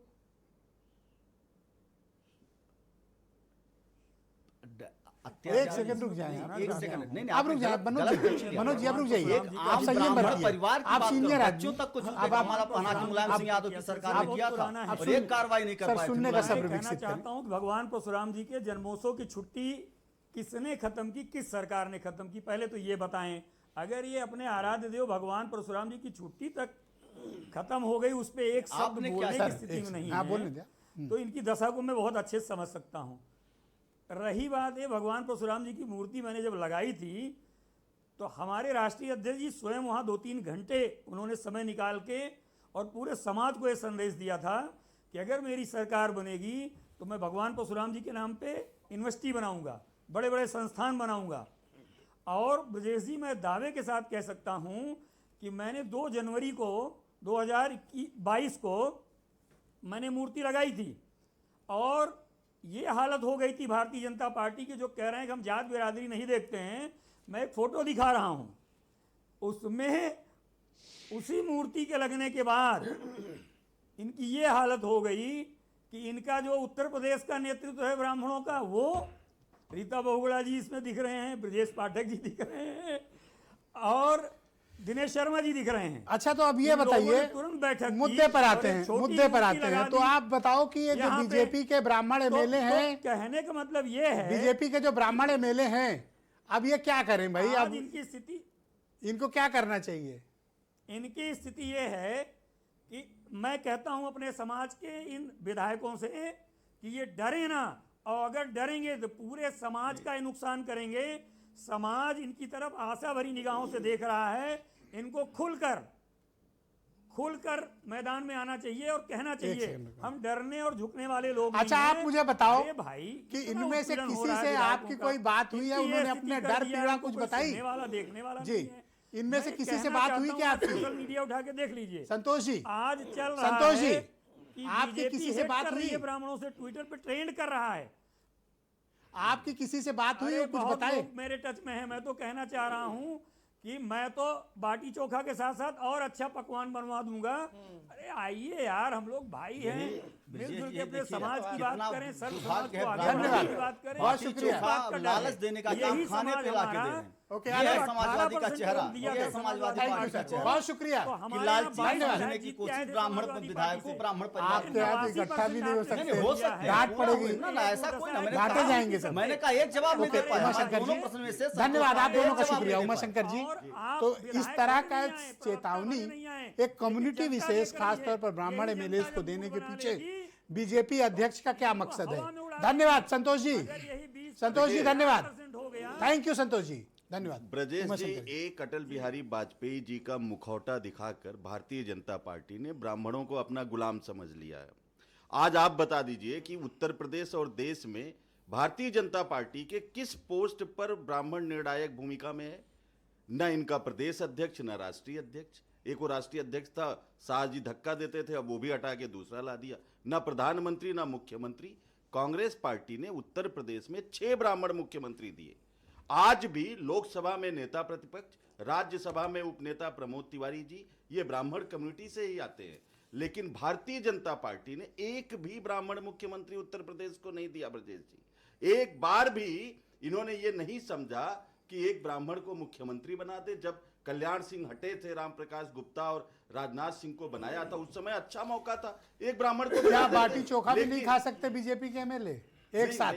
एक सेकंड रुक जाए, एक सेकंड नहीं आप रुक जाए, मनोज जी आप रुक जाइए, आप संयम बरतिए, आप सीनियर बच्चों तक कुछ हमारा पहना के मुलायम सिंह यादव की सरकार ने किया था और एक कार्रवाई नहीं कर पाए। सुनने का सब्र कहना विकसित चाहता हूं कि भगवान परशुराम जी के जन्मोत्सव की छुट्टी किसने खत्म की, किस सरकार ने खत्म की, पहले तो ये बताएं। अगर ये अपने आराध्य देव भगवान परशुराम जी की छुट्टी तक खत्म हो गई, उस पर एक शब्द बोलने की स्थिति में नहीं है, तो इनकी दशा को मैं बहुत अच्छे से समझ सकता हूं। रही बात है भगवान परशुराम जी की मूर्ति मैंने जब लगाई थी तो हमारे राष्ट्रीय अध्यक्ष जी स्वयं वहाँ 2-3 घंटे उन्होंने समय निकाल के और पूरे समाज को ये संदेश दिया था कि अगर मेरी सरकार बनेगी तो मैं भगवान परशुराम जी के नाम पे यूनिवर्सिटी बनाऊंगा, बड़े बड़े संस्थान बनाऊंगा। और ब्रजेश जी, मैं दावे के साथ कह सकता हूँ कि मैंने 2 जनवरी को 2022 को मैंने मूर्ति लगाई थी और ये हालत हो गई थी भारतीय जनता पार्टी के, जो कह रहे हैं कि हम जात बिरादरी नहीं देखते हैं। मैं एक फोटो दिखा रहा हूं, उसमें उसी मूर्ति के लगने के बाद इनकी ये हालत हो गई कि इनका जो उत्तर प्रदेश का नेतृत्व है ब्राह्मणों का, वो रीता बहुगुणा जी इसमें दिख रहे हैं, ब्रजेश पाठक जी दिख रहे हैं और दिनेश शर्मा जी दिख रहे हैं। अच्छा, तो अब ये बताइए, मुद्दे पर आते हैं, तो आप बताओ कि ये जो बीजेपी के ब्राह्मण एमएलए हैं, कहने का मतलब ये है, बीजेपी के जो ब्राह्मण एमएलए हैं, अब ये क्या करें भाई? अब इनकी स्थिति, इनको क्या करना चाहिए? इनकी स्थिति ये है कि मैं कहता हूं अपने समाज के इन विधायकों से कि ये डरे ना, और अगर डरेंगे तो पूरे समाज का नुकसान करेंगे। समाज इनकी तरफ आशा भरी निगाहों से देख रहा है, इनको खुलकर मैदान में आना चाहिए और कहना चाहिए हम डरने और झुकने वाले लोग अच्छा नहीं आप हैं। मुझे बताओ भाई कि इनमें से किसी से आपकी कोई बात हुई है, उन्होंने अपने डर पीड़ा कुछ बताई? देखने वाला जी, इनमें से किसी से बात हुई क्या आपकी? सोशल मीडिया उठा के देख लीजिए संतोष जी, आज चल रहा संतोष जी, है कि आपकी किसी से बात हुई? ब्राह्मणों से ट्विटर पे ट्रेंड कर रहा है। आपकी किसी से बात हुई है, कुछ बताए? मेरे टच में है। मैं तो कहना चाह रहा हूँ कि मैं तो बाटी चोखा के साथ साथ और अच्छा पकवान बनवा दूंगा। अरे आइए यार, हम लोग भाई हैं, मिलजुल के अपने समाज की बात करें, सब समाज को आगे बढ़ाने की बात करें। बहुत शुक्रिया। लालच देने का काम खाने पे ला के दे रहे हैं। ओके, ये है आगे। समाजवादी का 18% चेहरा, दिया ये गया समाजवादी थैंक यू पार्टी का सर, चेहरा बहुत शुक्रिया। तो कि हमारे लालची यहाँ धन्यवाद। समझने की जीत क्या कोशिश है ब्राह्मण समाजवादी विधायकों पार्टी से? ब्राह्मण परिवार आपके यहाँ तो इकट्ठा भी नहीं हो नहीं, सकते, हो सकता है, डांट पूरा पड़ेगी। ना, ना, ऐसा कोई ना, मैंने डांटे कहा- जाएंगे सब। मैंने कहा एक जवाब नहीं दे पाया, उमाशंकर दोनों जी, प्रश्न में से धन्यवाद, आप दोनों का जवाब शुक्रिया नहीं दे उमाशंकर जी। और आप तो इस विधायक तरह बने का नहीं आए, चेतावनी प्रवक्ता बने नहीं आए, एक कम्युनिटी लेकिन जनता विशेष ने खासतौर पर करी है। ब्राह्मण यही एमएलए जनता को जब देने के मुंह बना पीछे लेगी, बीजेपी अध्यक्ष का क्या मकसद है? हवा में उड़ा धन्यवाद संतोष जी, अगर यही 20% संतोष जी धन्यवाद, 50% हो गया, थैंक यू संतोष जी, धन्यवाद। ब्रजेश जी, उमाशंकर जी। एक अटल बिहारी वाजपेयी जी का मुखौटा दिखाकर भारतीय जनता पार्टी ने ब्राह्मणों को अपना गुलाम समझ लिया है। आज आप बता दीजिए कि उत्तर प्रदेश और देश में भारतीय जनता पार्टी के किस पोस्ट पर ब्राह्मण निर्णायक भूमिका में है? न इनका प्रदेश अध्यक्ष, न राष्ट्रीय अध्यक्ष। एक वो राष्ट्रीय अध्यक्ष था, शाह जी धक्का देते थे, अब वो भी हटा के दूसरा ला दिया। न प्रधानमंत्री, न मुख्यमंत्री। कांग्रेस पार्टी ने उत्तर प्रदेश में 6 ब्राह्मण मुख्यमंत्री दिए। आज भी लोकसभा में नेता प्रतिपक्ष, राज्यसभा में उपनेता प्रमोद तिवारी जी, ये ब्राह्मण कम्युनिटी से ही आते हैं। लेकिन भारतीय जनता पार्टी ने एक भी ब्राह्मण मुख्यमंत्री उत्तर प्रदेश को नहीं दिया। ब्रजेश जी, एक बार भी इन्होंने ये नहीं समझा कि एक ब्राह्मण को मुख्यमंत्री बना दे। जब कल्याण सिंह हटे थे, राम प्रकाश गुप्ता और राजनाथ सिंह को बनाया था, उस समय अच्छा मौका था, एक ब्राह्मण को क्या बना देते। बाटी चोखा भी नहीं लेकिन- खा सकते बीजेपी के एमएलए एक नहीं, साथ?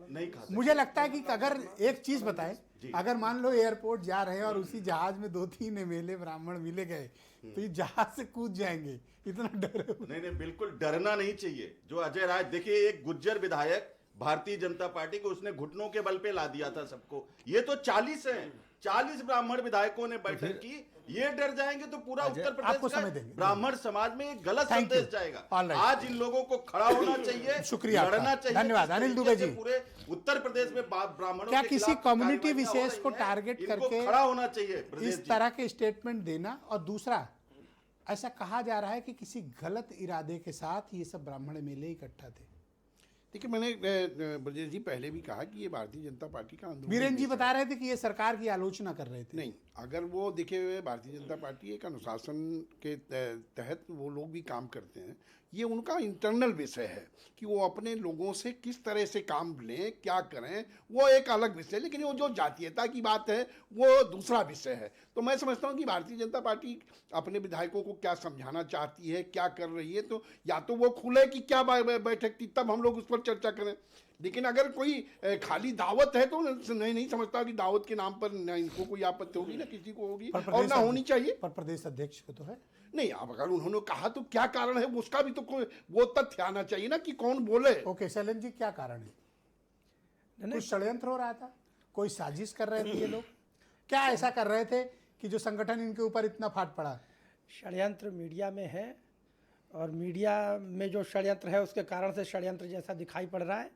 नहीं खा सकते। मुझे लगता है कि अगर एक चीज बताएं, अगर मान लो एयरपोर्ट जा रहे हैं और उसी जहाज में 2-3 एमएलए ब्राह्मण मिले गए तो ये जहाज से कूद जाएंगे, इतना डर। नहीं, बिल्कुल डरना नहीं चाहिए। जो अजय राय, देखिए एक गुज्जर विधायक भारतीय जनता पार्टी को, उसने घुटनों के बल पे ला दिया था सबको। ये तो 40 हैं, 40 ब्राह्मण विधायकों ने बैठक की। ये डर जाएंगे तो पूरा उत्तर आपको प्रदेश समय का देंगे। ब्राह्मण समाज में एक गलत Thank you. संदेश जाएगा। All right. आज इन लोगों को खड़ा होना चाहिए, शुक्रिया लड़ना आपका। चाहिए। धन्यवाद। जिस अनिल तरीके दुबे से जी। पूरे उत्तर प्रदेश में ब्राह्मणों क्या के किसी खिलाफ कम्युनिटी कार्रवाइयां हो विशेष रही को हैं, टारगेट इनको करके खड़ा होना चाहिए ब्रजेश इस जी। तरह के स्टेटमेंट देना? और दूसरा, ऐसा कहा जा रहा है कि किसी गलत इरादे के साथ ये सब ब्राह्मण मेले इकट्ठा थे। देखिए, मैंने ब्रजेश जी पहले भी कहा कि ये भारतीय जनता पार्टी का अंदरूनी वीरेन जी विषय बता रहे थे कि ये सरकार की आलोचना कर रहे थे। नहीं, अगर वो देखे हुए भारतीय जनता पार्टी एक अनुशासन के तहत वो लोग भी काम करते हैं। ये उनका इंटरनल विषय है कि वो अपने लोगों से किस तरह से काम लें, क्या करें, वो एक अलग विषय है। लेकिन वो जो जातीयता की बात है वो दूसरा विषय है। तो मैं समझता हूँ कि भारतीय जनता पार्टी अपने विधायकों को क्या समझाना चाहती है, क्या कर रही है, तो या तो वो खुले कि क्या बैठक थी, तब हम लोग उस पर चर्चा करें। लेकिन अगर कोई खाली दावत है तो नहीं समझता कि दावत के नाम पर न इनको कोई आपत्ति होगी, ना किसी को होगी, और ना होनी चाहिए। पर प्रदेश अध्यक्ष को तो है। नहीं, अब अगर उन्होंने कहा तो क्या कारण है उसका भी तो कोई वो तथ्य आना चाहिए ना कि कौन बोले। ओके शैलेंद्र जी, क्या कारण है? कुछ षड्यंत्र हो रहा था, कोई साजिश कर रहे थे ये लोग? क्या ऐसा कर रहे थे कि जो संगठन इनके ऊपर इतना फाट पड़ा? षड्यंत्र मीडिया में है, और मीडिया में जो षड्यंत्र है उसके कारण से षड्यंत्र जैसा दिखाई पड़ रहा है।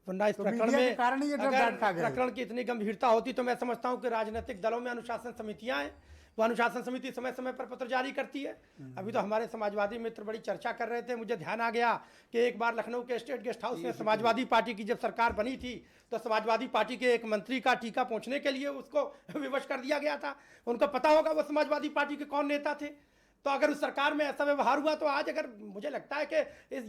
वरना इस तो प्रकरण मीडिया के में कारण ही ये डर अगर डांट खा गए। प्रकरण की इतनी गंभीरता होती तो मैं समझता हूं कि राजनीतिक दलों में अनुशासन समितियां हैं, वो अनुशासन समिति समय समय पर पत्र जारी करती है। अभी तो हमारे समाजवादी मित्र बड़ी चर्चा कर रहे थे, मुझे ध्यान आ गया कि एक बार लखनऊ के स्टेट गेस्ट हाउस में समाजवादी पार्टी की जब सरकार बनी थी तो समाजवादी पार्टी के एक मंत्री का टीका पहुंचने के लिए उसको विवश कर दिया गया था। उनको पता होगा वो समाजवादी पार्टी के कौन नेता थे। तो अगर उस सरकार में ऐसा व्यवहार हुआ तो आज अगर मुझे लगता है कि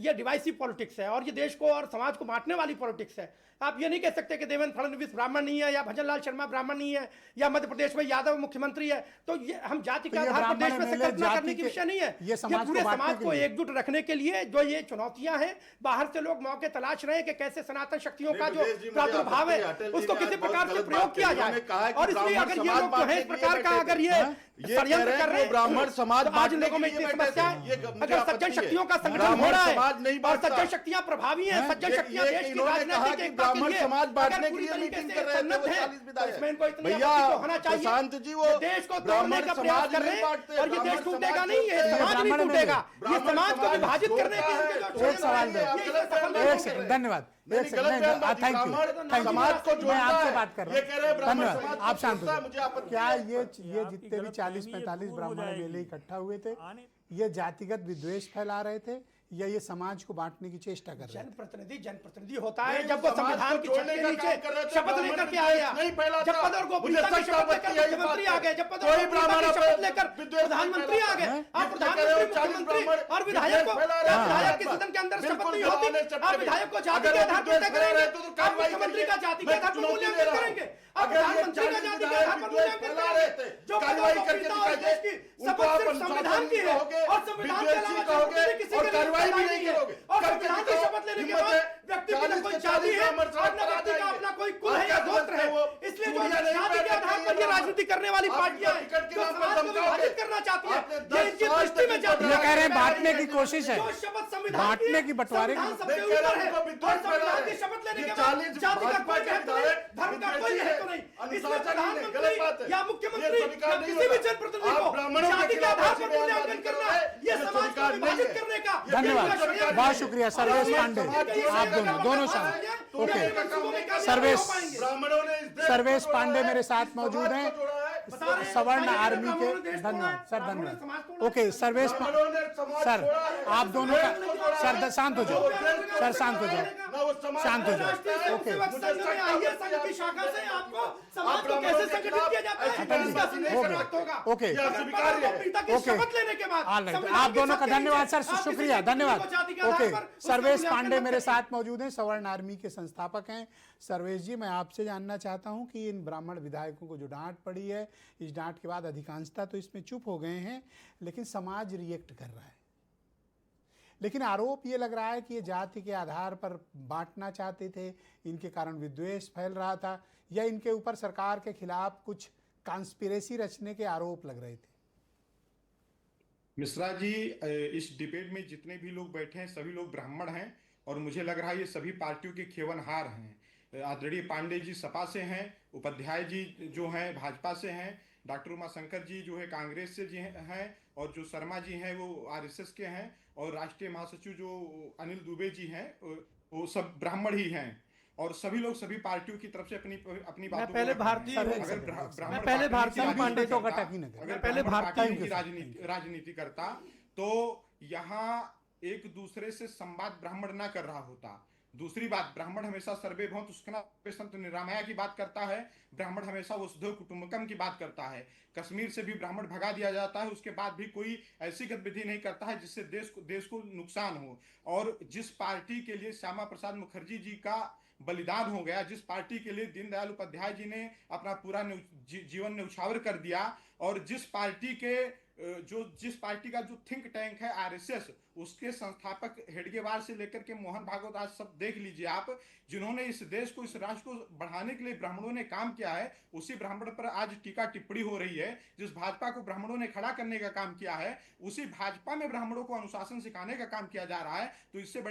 ये डिवाइसिव पॉलिटिक्स है और ये देश को और समाज को बांटने वाली पॉलिटिक्स है। आप ये नहीं कह सकते कि देवेंद्र फडणवीस ब्राह्मण नहीं है या भजन लाल शर्मा ब्राह्मण नहीं है या मध्य प्रदेश में यादव मुख्यमंत्री है। तो ये हम जाति के तो ये आधार पर देश ब्राह्मण में से मेले कल्पना जाति करने की के- विषय नहीं है। ये समाज पूरे को बांटने समाज के को लिए। एकजुट रखने के लिए जो ये चुनौतियां हैं, बाहर से लोग मौके तलाश रहे हैं कि कैसे सनातन शक्तियों का जो ब्रजेश जी, मुझे प्रादुर्भाव है अटल जी उसको ने किसी आज बहुत प्रकार से गलत प्रयोग बात किया कही। जाए। उन्होंने कहा कि और इसलिए ब्राह्मण अगर ये समाज लोग जो है बांटने इस के लिए प्रकार का बैठे अगर थे। ये ये षड्यंत्र कह रहे कर हैं रहे कि ब्राह्मण समाज तो आज बांटने लोगों में के लिए इतनी बैठे समस्या थे। ये मुझे अगर आपत्ति सज्जन है। शक्तियों का संगठन ब्राह्मण हो रहा समाज नहीं है और बांटता। सज्जन शक्तियां प्रभावी हैं, सज्जन शक्तियां देश की इन्होंने कहा राजनीतिक कि एकता के ब्राह्मण लिए समाज अगर बांटने के पूरी लिए तरीके मीटिंग से कर रहे थे सन्नद्ध वो हैं, 40 तो विधायक। इसमें इनको इतनी भैया आपत्ति तो होना चाहिए। प्रशांत जी, वो ये देश को तोड़ने का प्रयास कर रहे हैं और ये देश टूटेगा नहीं, ये समाज नहीं टूटेगा, ये समाज को विभाजित करने के लिए जो एक सवाल दे, एक सेकंड, धन्यवाद। एक सेकंड, थैंक यू, समाज को मैं जोड़ना आपसे है। बात कर रहा ये कह रहे हैं हूँ। ब्राह्मण धन्यवाद, समाज आप शांत जोड़ता है, हो मुझे आपत्ति क्या है। ये आपकी जितने भी गलतफहमी 40-45 दूर हो ब्राह्मण जाएगी। मेले इकट्ठा हुए थे, आने- ये जातिगत विद्वेष फैला रहे थे या ये समाज को बांटने की चेष्टा कर रहे हैं? जनप्रतिनिधि होता है जब वो संविधान की छत के नीचे शपथ लेकर के आया, जब पद और गोपनीयता की शपथ लेकर मुख्यमंत्री आ गए, जब पद और गोपनीयता की शपथ लेकर प्रधानमंत्री आ गए, आप प्रधानमंत्री, मुख्यमंत्री और विधायक के सदन के अंदर शपथ नहीं होती, आप विधायक को जाति के आधार पर तय करेंगे, आप मुख्यमंत्री का जाति के आधार पर मूल्यांकन करेंगे, आप प्रधानमंत्री का जाति के आधार पर मूल्यांकन करेंगे। जो पद और गोपनीयता और देश की शपथ सिर्फ संविधान की है और संविधान के अलावा किसी के कार्रवाई भी नहीं करोगे, और संविधान की शपथ लेने के बाद व्यक्ति की न कोई जाति है और न व्यक्ति का अपना कोई कुल है या गोत्र है। इसलिए जो जाति के आधार पर ये राजनीति करने वाली पार्टियां हैं, जो समाज को विभाजित करना चाहती है, ये इनकी दृष्टि में जाती है। ये कह रहे हैं बांटने की कोशिश है, जो शपथ संविधान बांटने की बंटवारे की सबसे ऊपर है, और संविधान की शपथ लेने के बाद जाति का कोई महत्व नहीं, धर्म का कोई महत्व नहीं। इसलिए प्रधानमंत्री या मुख्यमंत्री या किसी भी जनप्रतिनिधि को जाति के आधार पर मूल्यांकन करना, ये समाज को विभाजित करने का। धन्यवाद, बहुत शुक्रिया सर्वेश पांडे, आप दोनों साथ। ओके, सर्वेश पांडे मेरे साथ मौजूद हैं, सवर्ण आर्मी के। धन्यवाद सर, धन्यवाद। ओके, सर्वेश सर, आप दोनों का सर शांत हो जाओ, सर शांत हो जाओ, शांत हो जाओ। ओके, ओके, आप दोनों का धन्यवाद सर, शुक्रिया, धन्यवाद। ओके, सर्वेश पांडे मेरे साथ मौजूद हैं, सवर्ण आर्मी के संस्थापक हैं। सर्वेश जी, मैं आपसे जानना चाहता हूं कि इन ब्राह्मण विधायकों को जो डांट पड़ी है, इस डांट के बाद अधिकांशता तो इसमें चुप हो गए हैं, लेकिन समाज रिएक्ट कर रहा है। लेकिन आरोप ये लग रहा है कि ये जाति के आधार पर बांटना चाहते थे, इनके कारण विद्वेष फैल रहा था, या इनके ऊपर सरकार के खिलाफ कुछ कॉन्स्पिरेसी रचने के आरोप लग रहे थे। मिश्रा जी, इस डिबेट में जितने भी लोग बैठे हैं सभी लोग ब्राह्मण हैं, और मुझे लग रहा है ये सभी पार्टियों के खेवनहार हैं। आदरणीय पांडे जी सपा से हैं, उपाध्याय जी जो हैं भाजपा से हैं, डॉक्टर उमाशंकर जी जो है कांग्रेस से जी हैं, और जो शर्मा जी हैं वो आरएसएस के हैं, और राष्ट्रीय महासचिव जो अनिल दुबे जी हैं वो सब ब्राह्मण ही हैं, और सभी लोग सभी पार्टियों की तरफ से अपनी बातों को पहले भारतीय राजनीति करता तो यहाँ एक दूसरे से संवाद ब्राह्मण ना कर रहा होता। दूसरी बात, ब्राह्मण हमेशा सर्वे भवन्तु सुखिनः संत निरामया की बात करता है, ब्राह्मण हमेशा वसुधैव कुटुंबकम की बात करता है। कश्मीर से भी ब्राह्मण भगा दिया जाता है, उसके बाद भी कोई ऐसी गतिविधि नहीं करता है जिससे देश को नुकसान हो। और जिस पार्टी के लिए श्यामा प्रसाद मुखर्जी जी का बलिदान हो गया, जिस पार्टी के लिए दीनदयाल उपाध्याय जी ने अपना पूरा जीवन न्यौछावर कर दिया, और जिस पार्टी का जो थिंक टैंक है आरएसएस, उसके संस्थापक हेडगेवार से लेकर के मोहन भागवत आज सब देख लीजिए आप, जिन्होंने इस देश को, इस राष्ट्र को बढ़ाने के लिए ब्राह्मणों ने काम किया है, उसी ब्राह्मण पर आज टीका टिप्पणी हो रही है। जिस भाजपा को ब्राह्मणों ने खड़ा करने का काम किया है, उसी भाजपा में ब्राह्मणों को अनुशासन सिखाने का काम किया जा रहा है। तो इससे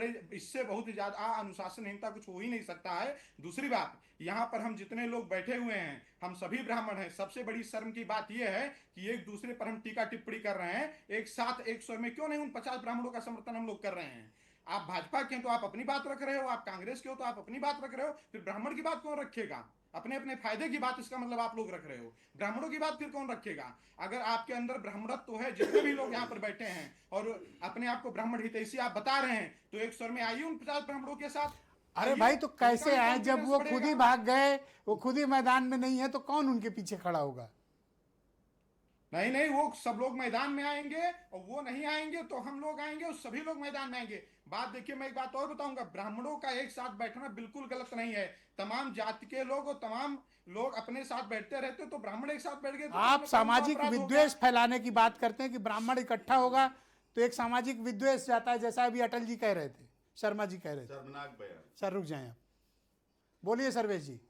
बहुत ही ज्यादा अनुशासनहीनता कुछ हो ही नहीं सकता है। दूसरी बात, यहाँ पर हम जितने लोग बैठे हुए हैं हम सभी ब्राह्मण हैं। सबसे बड़ी शर्म की बात यह है कि एक दूसरे पर हम टीका टिप्पणी कर रहे हैं, एक साथ एक स्वर में क्यों नहीं उन 50 ब्राह्मणों का समर्थन हम लोग कर रहे हैं। आप भाजपा के हैं तो आप अपनी बात रख रहे हो, आप कांग्रेस के हो तो आप अपनी बात रख रहे हो, फिर ब्राह्मण की बात कौन रखेगा? अपने अपने फायदे की बात, इसका मतलब आप लोग रख रहे हो, ब्राह्मणों की बात फिर कौन रखेगा? अगर आपके अंदर ब्राह्मणत्व तो है, जितने भी लोग यहाँ पर बैठे हैं और अपने आप को ब्राह्मण हितैषी आप बता रहे हैं, तो एक स्वर में आइए उन 50 ब्राह्मणों के साथ। अरे भाई, तो कैसे आए? जब वो खुद ही भाग गए, वो खुद ही मैदान में नहीं है, तो कौन उनके पीछे खड़ा होगा? नहीं, वो सब लोग मैदान में आएंगे, और वो नहीं आएंगे तो हम लोग आएंगे, और सभी लोग मैदान में आएंगे। बात देखिए, मैं एक बात और बताऊंगा, ब्राह्मणों का एक साथ बैठना बिल्कुल गलत नहीं है। तमाम जाति के लोग और तमाम लोग अपने साथ बैठते रहते, तो ब्राह्मण एक साथ बैठ गए तो आप सामाजिक विद्वेष फैलाने की बात करते हैं कि ब्राह्मण इकट्ठा होगा तो एक सामाजिक विद्वेष जाता है, जैसा अभी अटल जी कह रहे थे, शर्मा जी कह रहे थे। सर रुक जाएं आप, बोलिए सर्वेश जी।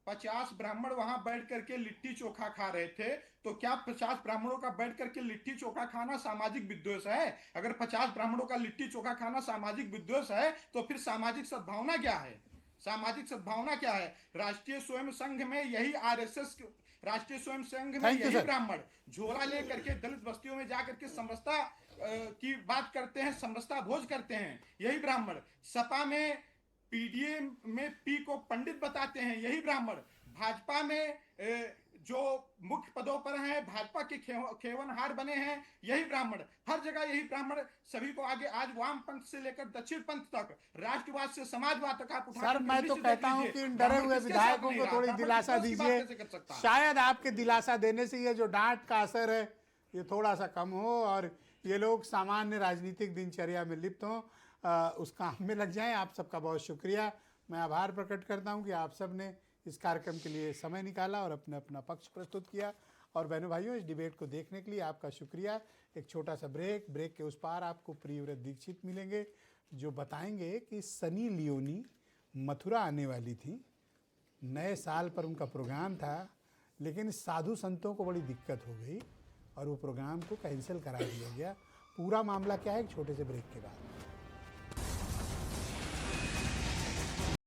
50 ब्राह्मण वहां बैठ करके लिट्टी चोखा खा रहे थे, तो क्या 50 ब्राह्मणों का बैठ करके लिट्टी चोखा खाना सामाजिक विद्वेष है? अगर 50 ब्राह्मणों का लिट्टी चोखा खाना सामाजिक विद्वेष है, तो फिर सामाजिक सद्भावना क्या है? सामाजिक सद्भावना क्या है? राष्ट्रीय स्वयं संघ में यही आरएसएस, राष्ट्रीय स्वयं संघ में यही ब्राह्मण झोला लेकर के दलित बस्तियों में जाकर के समरसता की बात करते हैं, समरसता भोज करते हैं, यही ब्राह्मण। सपा में पीडीए में पी को पंडित बताते हैं, यही ब्राह्मण। भाजपा में जो मुख्य पदों पर हैं, भाजपा के खेवनहार बने हैं, यही ब्राह्मण, हर जगह यही ब्राह्मण सभी को आगे, आज वाम पंथ से लेकर दक्षिण पंथ तक, राष्ट्रवाद से समाजवाद तक आप उठा सर मैं तो कहता हूं कि इन डरे हुए विधायकों को थोड़ी दिलासा दीजिए, शायद आपके दिलासा देने से ये जो डांट का असर है ये थोड़ा सा कम हो और ये लोग सामान्य राजनीतिक दिनचर्या में लिप्त हों, उस काम में लग जाएं। आप सबका बहुत शुक्रिया, मैं आभार प्रकट करता हूं कि आप सब ने इस कार्यक्रम के लिए समय निकाला और अपना अपना पक्ष प्रस्तुत किया। और बहनों भाइयों, इस डिबेट को देखने के लिए आपका शुक्रिया। एक छोटा सा ब्रेक के उस पार आपको प्रियव्रत दीक्षित मिलेंगे जो बताएंगे कि सनी लियोनी मथुरा आने वाली थी, नए साल पर उनका प्रोग्राम था, लेकिन साधु संतों को बड़ी दिक्कत हो गई और वो प्रोग्राम को कैंसिल करा दिया गया। पूरा मामला क्या है, एक छोटे से ब्रेक के बाद।